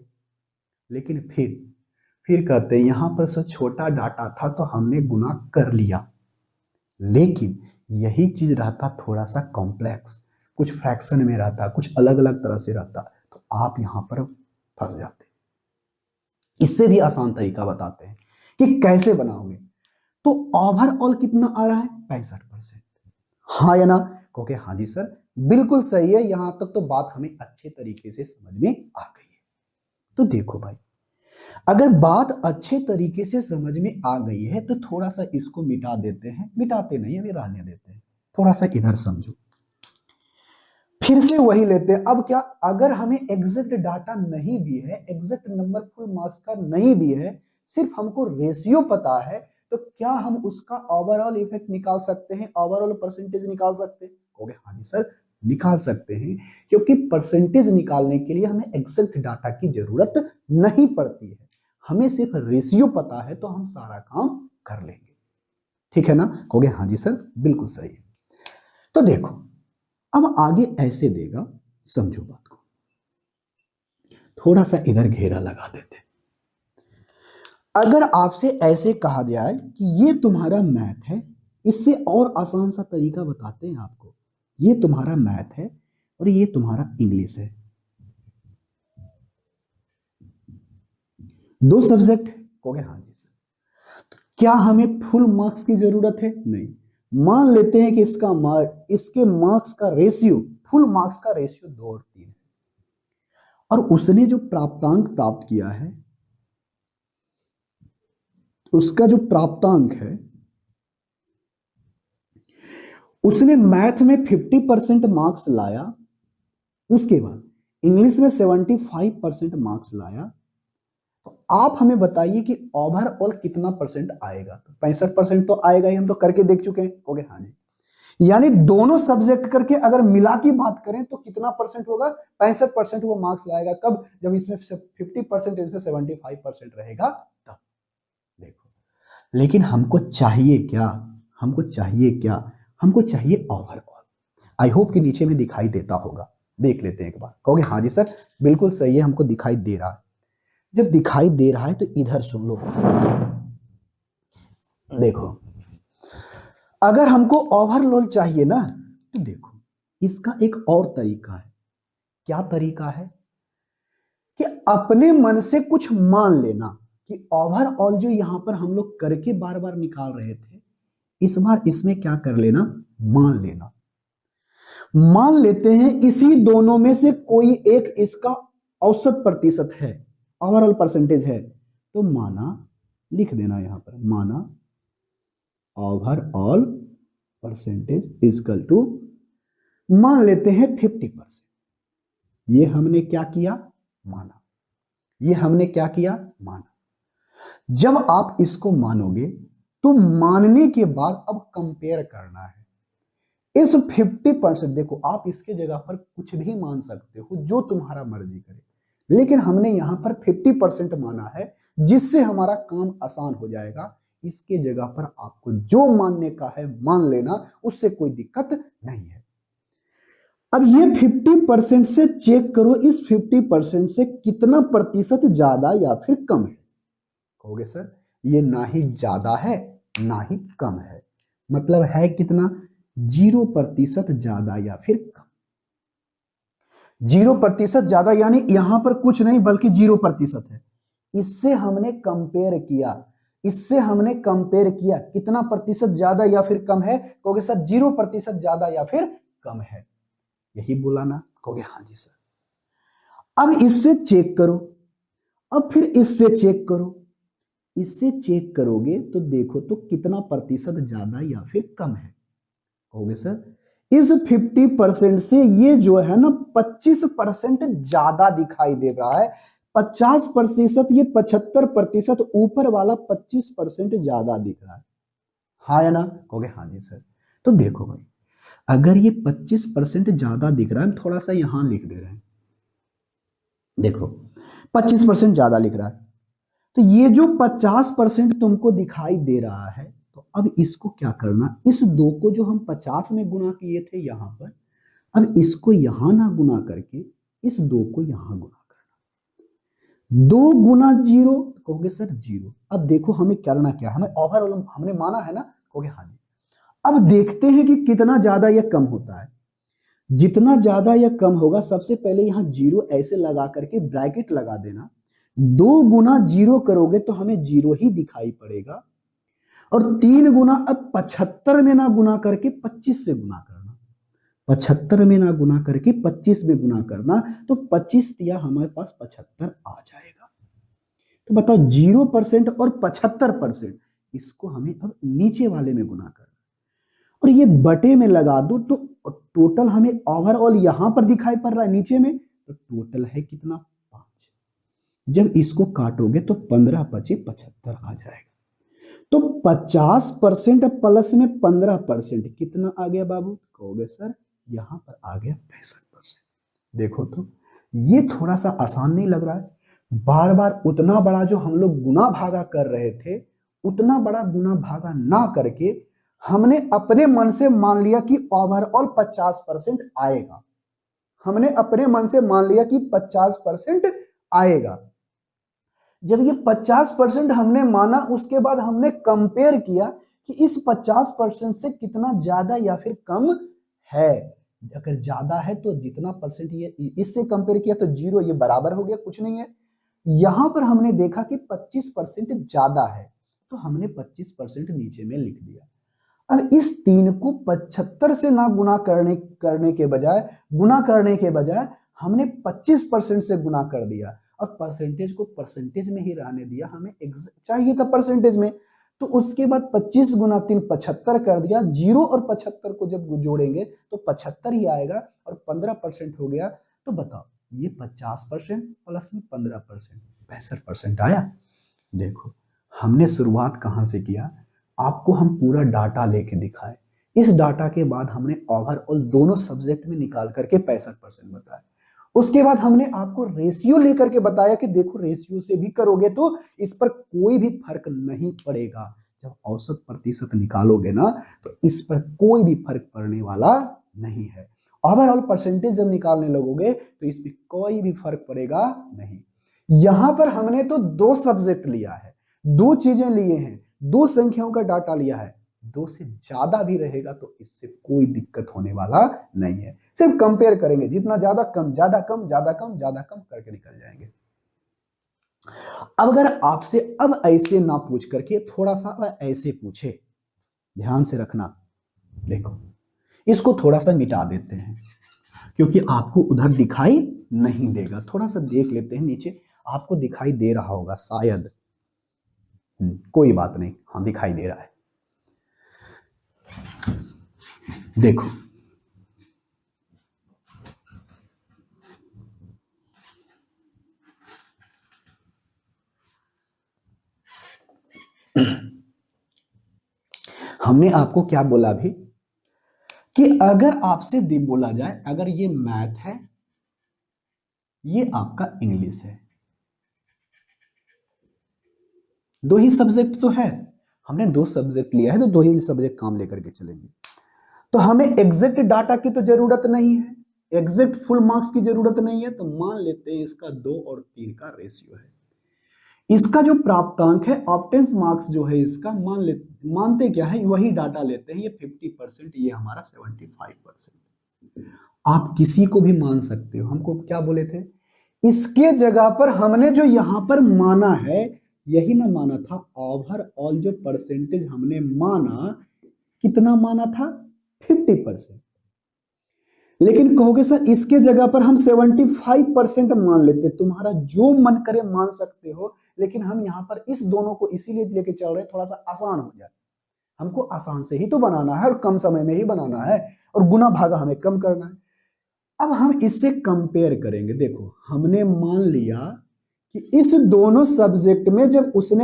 लेकिन फिर कहते हैं यहां पर से छोटा डाटा था तो हमने गुना कर लिया, लेकिन यही चीज रहता थोड़ा सा कॉम्प्लेक्स, कुछ फ्रैक्शन में रहता, कुछ अलग अलग तरह से रहता, तो आप यहां पर फंस जाते। इससे भी आसान तरीका बताते हैं कि कैसे बनाओगे। तो ओवरऑल कितना आ रहा है, 65%, हाँ या ना, क्योंकि हाँ जी सर, बिल्कुल सही है, यहां तक तो बात हमें अच्छे तरीके से समझ में आ गई है। तो देखो भाई, अगर बात अच्छे तरीके से समझ में आ गई है तो थोड़ा सा इसको मिटा देते हैं, मिटाते नहीं अभी रहने देते हैं, थोड़ा सा इधर समझो, फिर से वही लेते हैं। अब क्या, अगर हमें एग्जैक्ट डाटा नहीं भी है, एग्जैक्ट नंबर फुल मार्क्स का नहीं भी है, सिर्फ हमको रेशियो पता है, तो क्या हम उसका ओवरऑल इफेक्ट निकाल सकते हैं, ओवरऑल परसेंटेज निकाल सकते हैं, कहोगे हाँ जी सर निकाल सकते हैं, क्योंकि परसेंटेज निकालने के लिए हमें एग्जैक्ट डाटा की जरूरत नहीं पड़ती है, हमें सिर्फ रेशियो पता है, तो हम सारा काम कर लेंगे। ठीक है ना, कहोगे हाँ जी सर बिल्कुल सही है। तो देखो, अब आगे ऐसे देगा, समझो बात को, थोड़ा सा इधर घेरा लगा देते। अगर आपसे ऐसे कहा जाए कि ये तुम्हारा मैथ है, इससे और आसान सा तरीका बताते हैं आपको, ये तुम्हारा मैथ है और ये तुम्हारा इंग्लिश है, दो सब्जेक्ट है, कहोगे हाँ जी सर। क्या हमें फुल मार्क्स की जरूरत है, नहीं। मान लेते हैं कि इसके मार्क्स का रेशियो, फुल मार्क्स का रेशियो 2 और 3 है, और उसने जो प्राप्तांक प्राप्त किया है, उसका जो प्राप्तांक है, उसने मैथ में 50% मार्क्स लाया, उसके बाद इंग्लिश में 75% मार्क्स लाया, तो आप हमें बताइए कि ओवरऑल कितना परसेंट आएगा, तो 65% तो आएगा ही, हम तो करके देख चुके हैं, ओके हाँ जी। यानी दोनों सब्जेक्ट करके अगर मिला की बात करें तो कितना परसेंट होगा, 65% वो मार्क्स लाएगा, कब, जब इसमें 50% इसमें 75% रहेगा, तब। देखो, लेकिन हमको चाहिए क्या? हमको चाहिए क्या? हमको चाहिए ओवरऑल। आई होप कि नीचे में दिखाई देता होगा। देख लेते हैं एक बार। कहोगे हाँ जी सर बिल्कुल सही है, हमको दिखाई दे रहा है। जब दिखाई दे रहा है तो इधर सुन लो। देखो, अगर हमको ओवरऑल चाहिए ना, तो देखो इसका एक और तरीका है। क्या तरीका है? कि अपने मन से कुछ मान लेना कि ओवरऑल जो यहां पर हम लोग करके बार बार निकाल रहे थे, इस बार इसमें क्या कर लेना, मान लेना। मान लेते हैं इसी दोनों में से कोई एक इसका औसत प्रतिशत है, ओवरऑल परसेंटेज है, तो माना लिख देना यहां पर, माना ओवरऑल परसेंटेज इजकल टू, मान लेते हैं 50%। ये हमने क्या किया, माना। ये हमने क्या किया, माना। जब आप इसको मानोगे तो मानने के बाद अब कंपेयर करना है इस 50%। देखो आप इसके जगह पर कुछ भी मान सकते हो जो तुम्हारा मर्जी करे, लेकिन हमने यहां पर 50% माना है जिससे हमारा काम आसान हो जाएगा। इसके जगह पर आपको जो मानने का है मान लेना, उससे कोई दिक्कत नहीं है। अब ये 50% से चेक करो, इस 50% से कितना प्रतिशत ज्यादा या फिर कम है। कहोगे सर ये ना ही ज्यादा है ना ही कम है, मतलब है कितना, 0% ज्यादा या फिर कम। 0% ज्यादा यानी यहां पर कुछ नहीं बल्कि 0% है। इससे हमने कंपेयर किया, इससे हमने कंपेयर किया कितना प्रतिशत ज्यादा या फिर कम है। कहोगे सर 0% ज्यादा या फिर कम है, यही बोला ना। कहोगे हाँ जी सर। अब इससे चेक करो, अब फिर इससे चेक करो। इससे चेक करोगे तो देखो तो कितना प्रतिशत ज्यादा या फिर कम है। कहोगे सर इस 50% से ये जो है ना 25% ज्यादा दिखाई दे रहा है। 50% ये 75%, ऊपर वाला 25% ज्यादा दिख रहा है। हाँ या ना? कहोगे हाँ जी सर। तो देखो भाई, अगर ये 25% ज्यादा दिख रहा है, थोड़ा सा यहां लिख दे रहे हैं, देखो 25% ज्यादा लिख रहा है, तो ये जो 50% तुमको दिखाई दे रहा है, तो अब इसको क्या करना, इस दो को जो हम 50 में गुना किए थे यहां पर, अब इसको यहां ना गुना करके इस दो को यहां गुना करना। 2 गुना 0, कहोगे सर 0। अब देखो हमें करना क्या, हमें ओवरऑल हमने माना है ना। कहोगे हाँ जी। अब देखते हैं कि कितना ज्यादा या कम होता है। जितना ज्यादा या कम होगा, सबसे पहले यहां 0 ऐसे लगा करके ब्रैकेट लगा देना। 2 गुना 0 करोगे तो हमें 0 ही दिखाई पड़ेगा। और 3 गुना, अब 75 में ना गुना करके 25 से गुना करना। 75 में ना गुना करके 25 में गुना करना, तो 25 दिया हमारे पास 75 आ जाएगा। तो बताओ 0% और 75%, इसको हमें अब नीचे वाले में गुना करना और ये बटे में लगा दो, तो टोटल हमें ओवरऑल यहां पर दिखाई पड़ रहा है नीचे में, तो टोटल है कितना, 5। जब इसको काटोगे तो 15 पचे 75 आ जाएगा। तो 50% प्लस में 15% कितना आ गया बाबू? कहोगे सर यहां पर आ गया 65%। देखो तो ये थोड़ा सा आसान नहीं लग रहा है? बार बार उतना बड़ा जो हम लोग गुना भागा कर रहे थे, उतना बड़ा गुना भागा ना करके हमने अपने मन से मान लिया कि ओवरऑल 50% आएगा। हमने अपने मन से मान लिया कि 50% आएगा। जब ये 50% हमने माना, उसके बाद हमने कंपेयर किया कि इस 50% से कितना ज्यादा या फिर कम है। अगर ज्यादा है तो जितना परसेंट ये इससे कंपेयर किया तो 0, ये बराबर हो गया, कुछ नहीं है। यहां पर हमने देखा कि 25% ज्यादा है, तो हमने 25% नीचे में लिख दिया। अब इस 3 को 75 से ना गुना करने के बजाय हमने 25% से गुना कर दिया और परसेंटेज को परसेंटेज में ही रहने दिया। हमें चाहिए था परसेंटेज में, तो उसके बाद 25 गुना 3 75 कर दिया। 0 और 75 को जब जोड़ेंगे तो 75 ही आएगा और 15% हो गया। तो बताओ ये 50% प्लस में 15%, 65% आया। देखो हमने शुरुआत कहां से किया, आपको हम पूरा डाटा लेके दिखाए। इस डाटा के बाद हमने ओवरऑल दोनों सब्जेक्ट में निकाल करके 65% बताया। उसके बाद हमने आपको रेशियो लेकर के बताया कि देखो रेशियो से भी करोगे तो इस पर कोई भी फर्क नहीं पड़ेगा। जब औसत प्रतिशत निकालोगे ना तो इस पर कोई भी फर्क पड़ने वाला नहीं है। ओवरऑल परसेंटेज जब निकालने लगोगे तो इस पर कोई भी फर्क पड़ेगा नहीं। यहां पर हमने तो दो सब्जेक्ट लिया है, दो चीजें लिए हैं, दो संख्याओं का डाटा लिया है, दो से ज्यादा भी रहेगा तो इससे कोई दिक्कत होने वाला नहीं है। सिर्फ कंपेयर करेंगे, जितना ज्यादा कम, ज्यादा कम, ज्यादा कम, ज्यादा कम करके निकल जाएंगे। अब अगर आपसे अब ऐसे ना पूछ करके थोड़ा सा ऐसे पूछे, ध्यान से रखना, देखो इसको थोड़ा सा मिटा देते हैं क्योंकि आपको उधर दिखाई नहीं देगा। थोड़ा सा देख लेते हैं नीचे, आपको दिखाई दे रहा होगा शायद। कोई बात नहीं, हाँ दिखाई दे रहा है। देखो हमने आपको क्या बोला भी कि अगर आपसे बोला जाए, अगर ये मैथ है, ये आपका इंग्लिश है, दो ही सब्जेक्ट तो है, हमने दो सब्जेक्ट लिया है तो दो ही सब्जेक्ट काम लेकर के चलेंगे। तो हमें एग्जैक्ट डाटा की तो जरूरत नहीं है, एग्जैक्ट फुल मार्क्स की जरूरत नहीं है, तो मान लेते हैं इसका 2 और 3 का रेशियो है। इसका जो प्राप्तांक है, ऑप्टेंस मार्क्स जो है इसका, मानते क्या है, वही डाटा लेते हैं, ये 50%, ये हमारा 75%। आप किसी को भी मान सकते हो। हमको क्या बोले थे, इसके जगह पर हमने जो यहां पर माना है, यही ना माना था ओवरऑल जो परसेंटेज हमने माना, कितना माना था, 50%। लेकिन कहोगे सर इसके जगह पर हम 75% मान लेते, तुम्हारा जो मन करे मान सकते हो, लेकिन हम यहां पर इस दोनों को इसीलिए लेके चल रहे हैं थोड़ा सा आसान हो जाए। हमको आसान से ही तो बनाना है और कम समय में ही बनाना है, और गुना भागा हमें कम करना है। अब हम इससे कंपेयर करेंगे। देखो हमने मान लिया कि इस दोनों सब्जेक्ट में जब उसने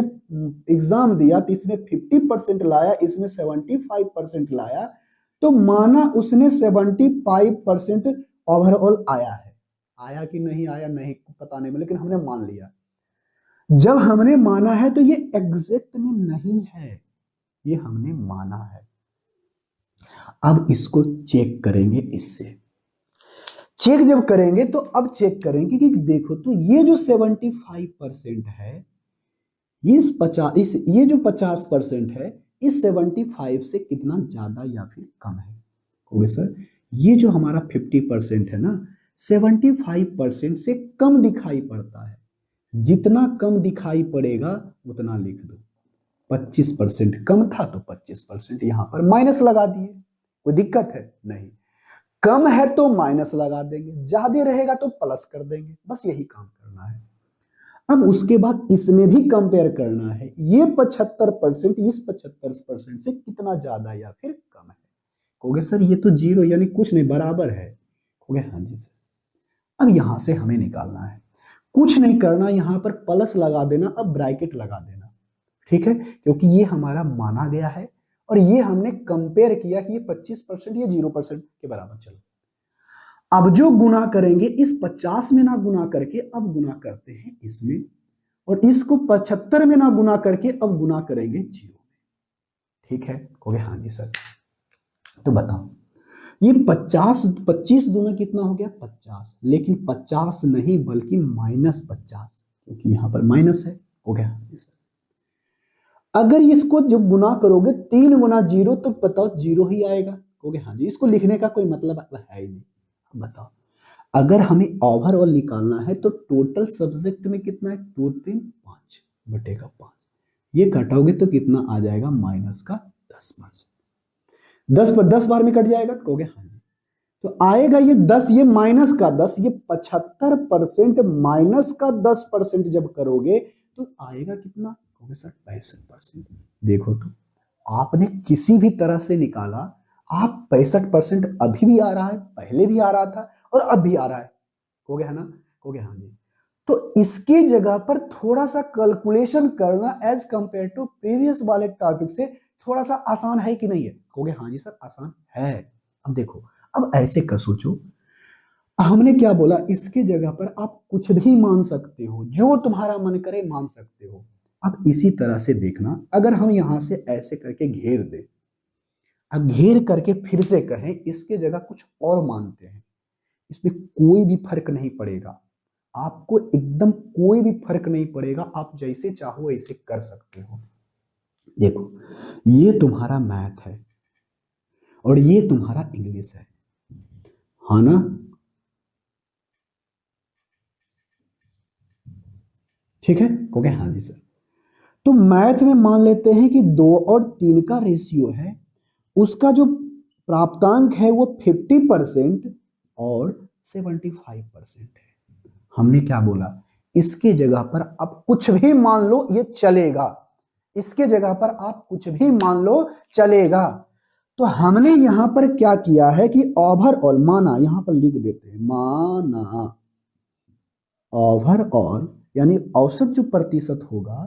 एग्जाम दिया तो इसमें 50% लाया, इसमें 75% लाया, तो माना उसने 75% ओवरऑल आया है। आया कि नहीं आया नहीं पता नहीं, लेकिन हमने मान लिया। जब हमने माना है तो ये एग्जैक्ट में नहीं है, ये हमने माना है। अब इसको चेक करेंगे, इससे चेक जब करेंगे तो अब चेक करेंगे कि देखो तो ये जो 75% है, इस 50, ये जो 50% है, इस 75 से कितना ज्यादा या फिर कम है। कहोगे सर ये जो हमारा 50% है ना, 75% से कम दिखाई पड़ता है। जितना कम दिखाई पड़ेगा उतना लिख दो। 25% कम था तो 25% यहां पर माइनस लगा दिए, कोई दिक्कत है नहीं। कम है तो माइनस लगा देंगे, ज्यादा रहेगा तो प्लस कर देंगे, बस यही काम करना है। अब उसके बाद इसमें भी कंपेयर करना है, ये 75% इस 75% से कितना ज्यादा या फिर कम है। कहोगे सर ये तो जीरो यानी कुछ नहीं, बराबर है। कहोगे हाँ जी सर। अब यहां से हमें निकालना है, कुछ नहीं करना, यहां पर प्लस लगा देना, अब ब्रैकेट लगा देना, ठीक है, क्योंकि ये हमारा माना गया है और ये हमने कंपेयर किया कि ये 25% ये 0% के बराबर। चलो अब जो गुना करेंगे इस 50 में ना गुना करके अब गुना करते हैं इसमें, और इसको 75 में ना गुना करके अब गुना करेंगे 0 में, ठीक है। कहोगे हाँ जी सर। तो बताओ ये 50, 25 दूना कितना हो गया 50, लेकिन 50 नहीं बल्कि -50, क्योंकि यहां पर माइनस है। हो गया हाँ जी सर। अगर इसको जब गुना करोगे 3 गुना 0 तो बताओ 0 ही आएगा। कहोगे हाँ जी, इसको लिखने का कोई मतलब है ही नहीं। बताओ अगर हमें ओवरऑल निकालना है तो टोटल सब्जेक्ट में कितना है, 2 3 5 बटेगा 5, ये घटाओगे तो कितना आ जाएगा माइनस का 10%। 10 पर 10 बार में कट जाएगा, कहोगे हाँ जी। तो आएगा ये 10, ये माइनस का 10, ये 75% माइनस का 10% जब करोगे तो आएगा कितना, कहोगे सर 65%। देखो तो आपने किसी भी तरह से निकाला, आप 65% अभी भी आ रहा है, पहले भी आ रहा था और अब भी आ रहा है। कहोगे है ना, कहोगे हाँ जी। तो इसकी जगह पर थोड़ा सा कैलकुलेशन करना एज कंपेयर टू प्रीवियस वाले टॉपिक से थोड़ा सा आसान है कि नहीं है। कहोगे हाँ जी सर आसान है। अब देखो, अब ऐसे कर सोचो, हमने क्या बोला, इसके जगह पर आप कुछ भी मान सकते हो, जो तुम्हारा मन करे मान सकते हो। अब इसी तरह से देखना, अगर हम यहां से ऐसे करके घेर दें, अब घेर करके फिर से कहें इसके जगह कुछ और मानते हैं, इसमें कोई भी फर्क नहीं पड़ेगा, आपको एकदम कोई भी फर्क नहीं पड़ेगा, आप जैसे चाहो ऐसे कर सकते हो। देखो ये तुम्हारा मैथ है और ये तुम्हारा इंग्लिश है, हाँ ना? ठीक है, कहोगे हाँ जी सर। तो मैथ में मान लेते हैं कि 2 और 3 का रेशियो है, उसका जो प्राप्तांक है वो 50% और 75% है। हमने क्या बोला, इसके जगह पर आप कुछ भी मान लो ये चलेगा, इसके जगह पर आप कुछ भी मान लो चलेगा। तो हमने यहां पर क्या किया है कि ओवरऑल माना, यहां पर लिख देते हैं माना, ओवरऑल यानी औसत जो प्रतिशत होगा,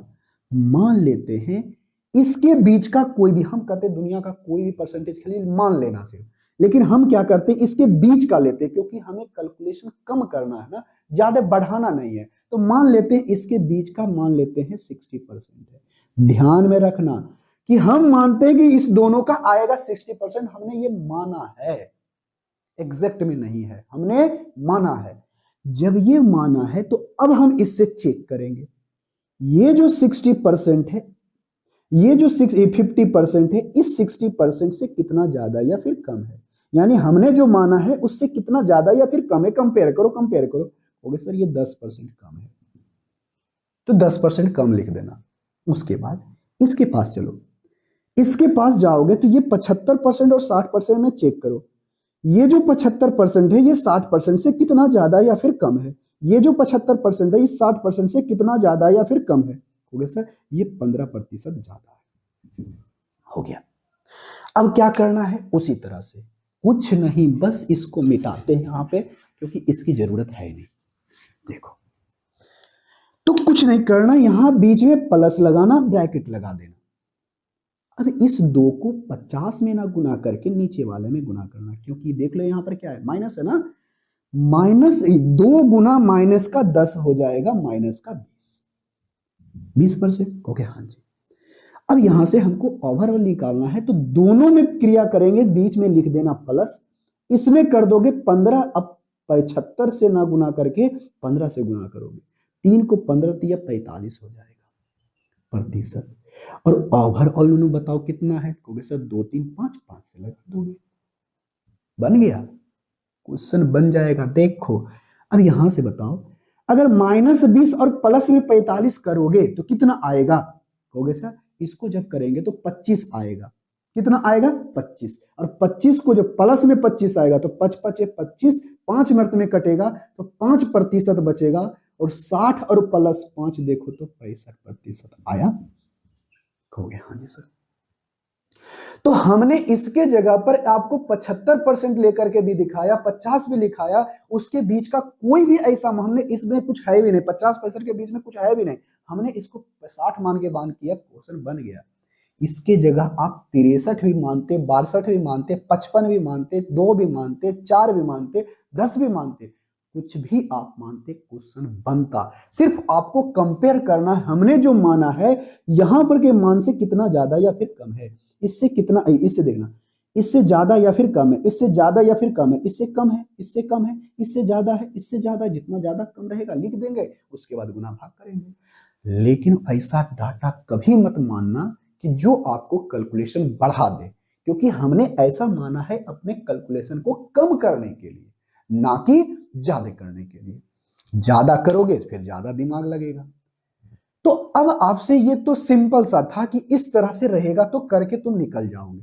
मान लेते हैं इसके बीच का कोई भी, हम कहते हैं दुनिया का कोई भी परसेंटेज खाली मान लेना सिर्फ, लेकिन हम क्या करते हैं इसके बीच का लेते हैं, क्योंकि हमें कैलकुलेशन कम करना है ना, ज्यादा बढ़ाना नहीं है। तो मान लेते हैं इसके बीच का, मान लेते हैं 60% है। ध्यान में रखना कि हम मानते हैं कि इस दोनों का आएगा 60%, हमने ये माना है, एग्जैक्ट में नहीं है, हमने माना है। जब ये माना है तो अब हम इससे चेक करेंगे, ये जो 60% है, ये जो 50% है, इस 60% से कितना ज्यादा या फिर कम है, यानी हमने जो माना है उससे कितना ज्यादा या फिर कम है, कंपेयर करो, कंपेयर करो। हो गया सर ये 10% कम है, तो 10% कम लिख देना। उसके बाद इसके पास चलो, इसके पास जाओगे तो ये 75% और 60% में चेक करो, ये जो 75% है ये 60% से कितना ज्यादा या फिर कम है, ये जो 75% है इस 60% से कितना ज्यादा या फिर कम है। हो गया सर ये 15% ज्यादा है। हो गया, अब क्या करना है, उसी तरह से कुछ नहीं, बस इसको मिटाते हैं यहां पे, क्योंकि इसकी जरूरत है नहीं। देखो तो कुछ नहीं करना, यहां बीच में प्लस लगाना, ब्रैकेट लगा देना। अब इस 2 को 50 में ना गुना करके नीचे वाले में गुना करना, क्योंकि देख लो यहां पर क्या है, माइनस है ना, -2 गुना माइनस का 10 हो जाएगा माइनस का 20%। ओके हाँ जी। अब यहां से हमको ओवरऑल निकालना है, तो दोनों में क्रिया करेंगे, बीच में लिख देना प्लस, इसमें कर दोगे 15, अब 75 से ना गुना करके 15 से गुना करोगे, 3 को 15 दिया 45 हो जाएगा प्रतिशत। और ओवरऑल उन्होंने बताओ कितना है, कहोगे सर 2 3 5, 5 से लगा दोगे, बन गया, क्वेश्चन बन जाएगा। देखो अब यहां से बताओ, अगर -20 और प्लस में 45 करोगे तो कितना आएगा, कहोगे सर इसको जब करेंगे तो 25 आएगा, कितना आएगा 25, और 25 को जब प्लस में 25 आएगा तो 5 5 25, 5 मिनट में कटेगा तो 5% बचेगा, और 60 और प्लस 5 देखो तो 65% आया। कहोगे हाँ जी सर। तो हमने इसके जगह पर आपको 75% लेकर के भी दिखाया, 50 भी लिखाया, उसके बीच का कोई भी ऐसा, हमने इसमें कुछ है भी नहीं, 50% के बीच में कुछ है भी नहीं, हमने इसको 60 मान के बांध किया, क्वेश्चन बन गया। इसके जगह आप 63 भी मानते, 62 भी मानते, 55 भी मानते, 2 भी मानते, 4 भी मानते, 10 भी मानते, कुछ भी आप मानते, क्वेश्चन बनता। सिर्फ आपको कंपेयर करना, हमने जो माना है यहां पर के मान से कितना ज्यादा या फिर कम है, इससे कितना, इससे देखना, इससे ज्यादा या फिर कम है, इससे ज्यादा या फिर कम है, इससे कम है, इससे कम है, इससे ज्यादा है, इससे ज्यादा, जितना ज्यादा कम रहेगा लिख देंगे, उसके बाद गुना भाग करेंगे। लेकिन ऐसा डाटा कभी मत मानना कि जो आपको कैलकुलेशन बढ़ा दे, क्योंकि हमने ऐसा माना है अपने कैलकुलेशन को कम करने के लिए, ना कि ज्यादा करने के लिए। ज्यादा करोगे फिर ज्यादा दिमाग लगेगा। तो अब आपसे ये तो सिंपल सा था कि इस तरह से रहेगा तो करके तुम निकल जाओगे,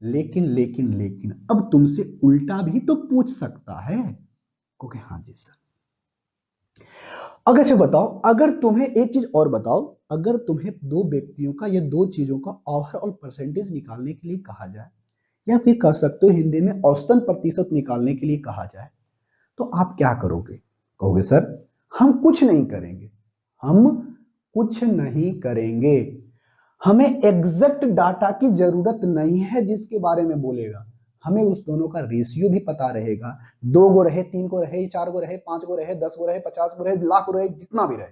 लेकिन लेकिन लेकिन अब तुमसे उल्टा भी तो पूछ सकता है, क्योंकि हाँ जी सर। अगर अच्छा बताओ, अगर तुम्हें एक चीज और बताओ, अगर तुम्हें 2 व्यक्तियों का या 2 चीजों का ओवरऑल परसेंटेज निकालने के लिए कहा जाए, या फिर कह सकते हो हिंदी में औसतन प्रतिशत निकालने के लिए कहा जाए, तो आप क्या करोगे, कहोगे सर हम कुछ नहीं करेंगे, हम कुछ नहीं करेंगे, हमें एग्जैक्ट डाटा की जरूरत नहीं है जिसके बारे में बोलेगा, हमें उस दोनों का रेशियो भी पता रहेगा, 2 गो रहे, 3 को रहे, 4 गो रहे, 5 गो रहे, 10 गो रहे, 50 गो रहे, लाख गो रहे, जितना भी रहे,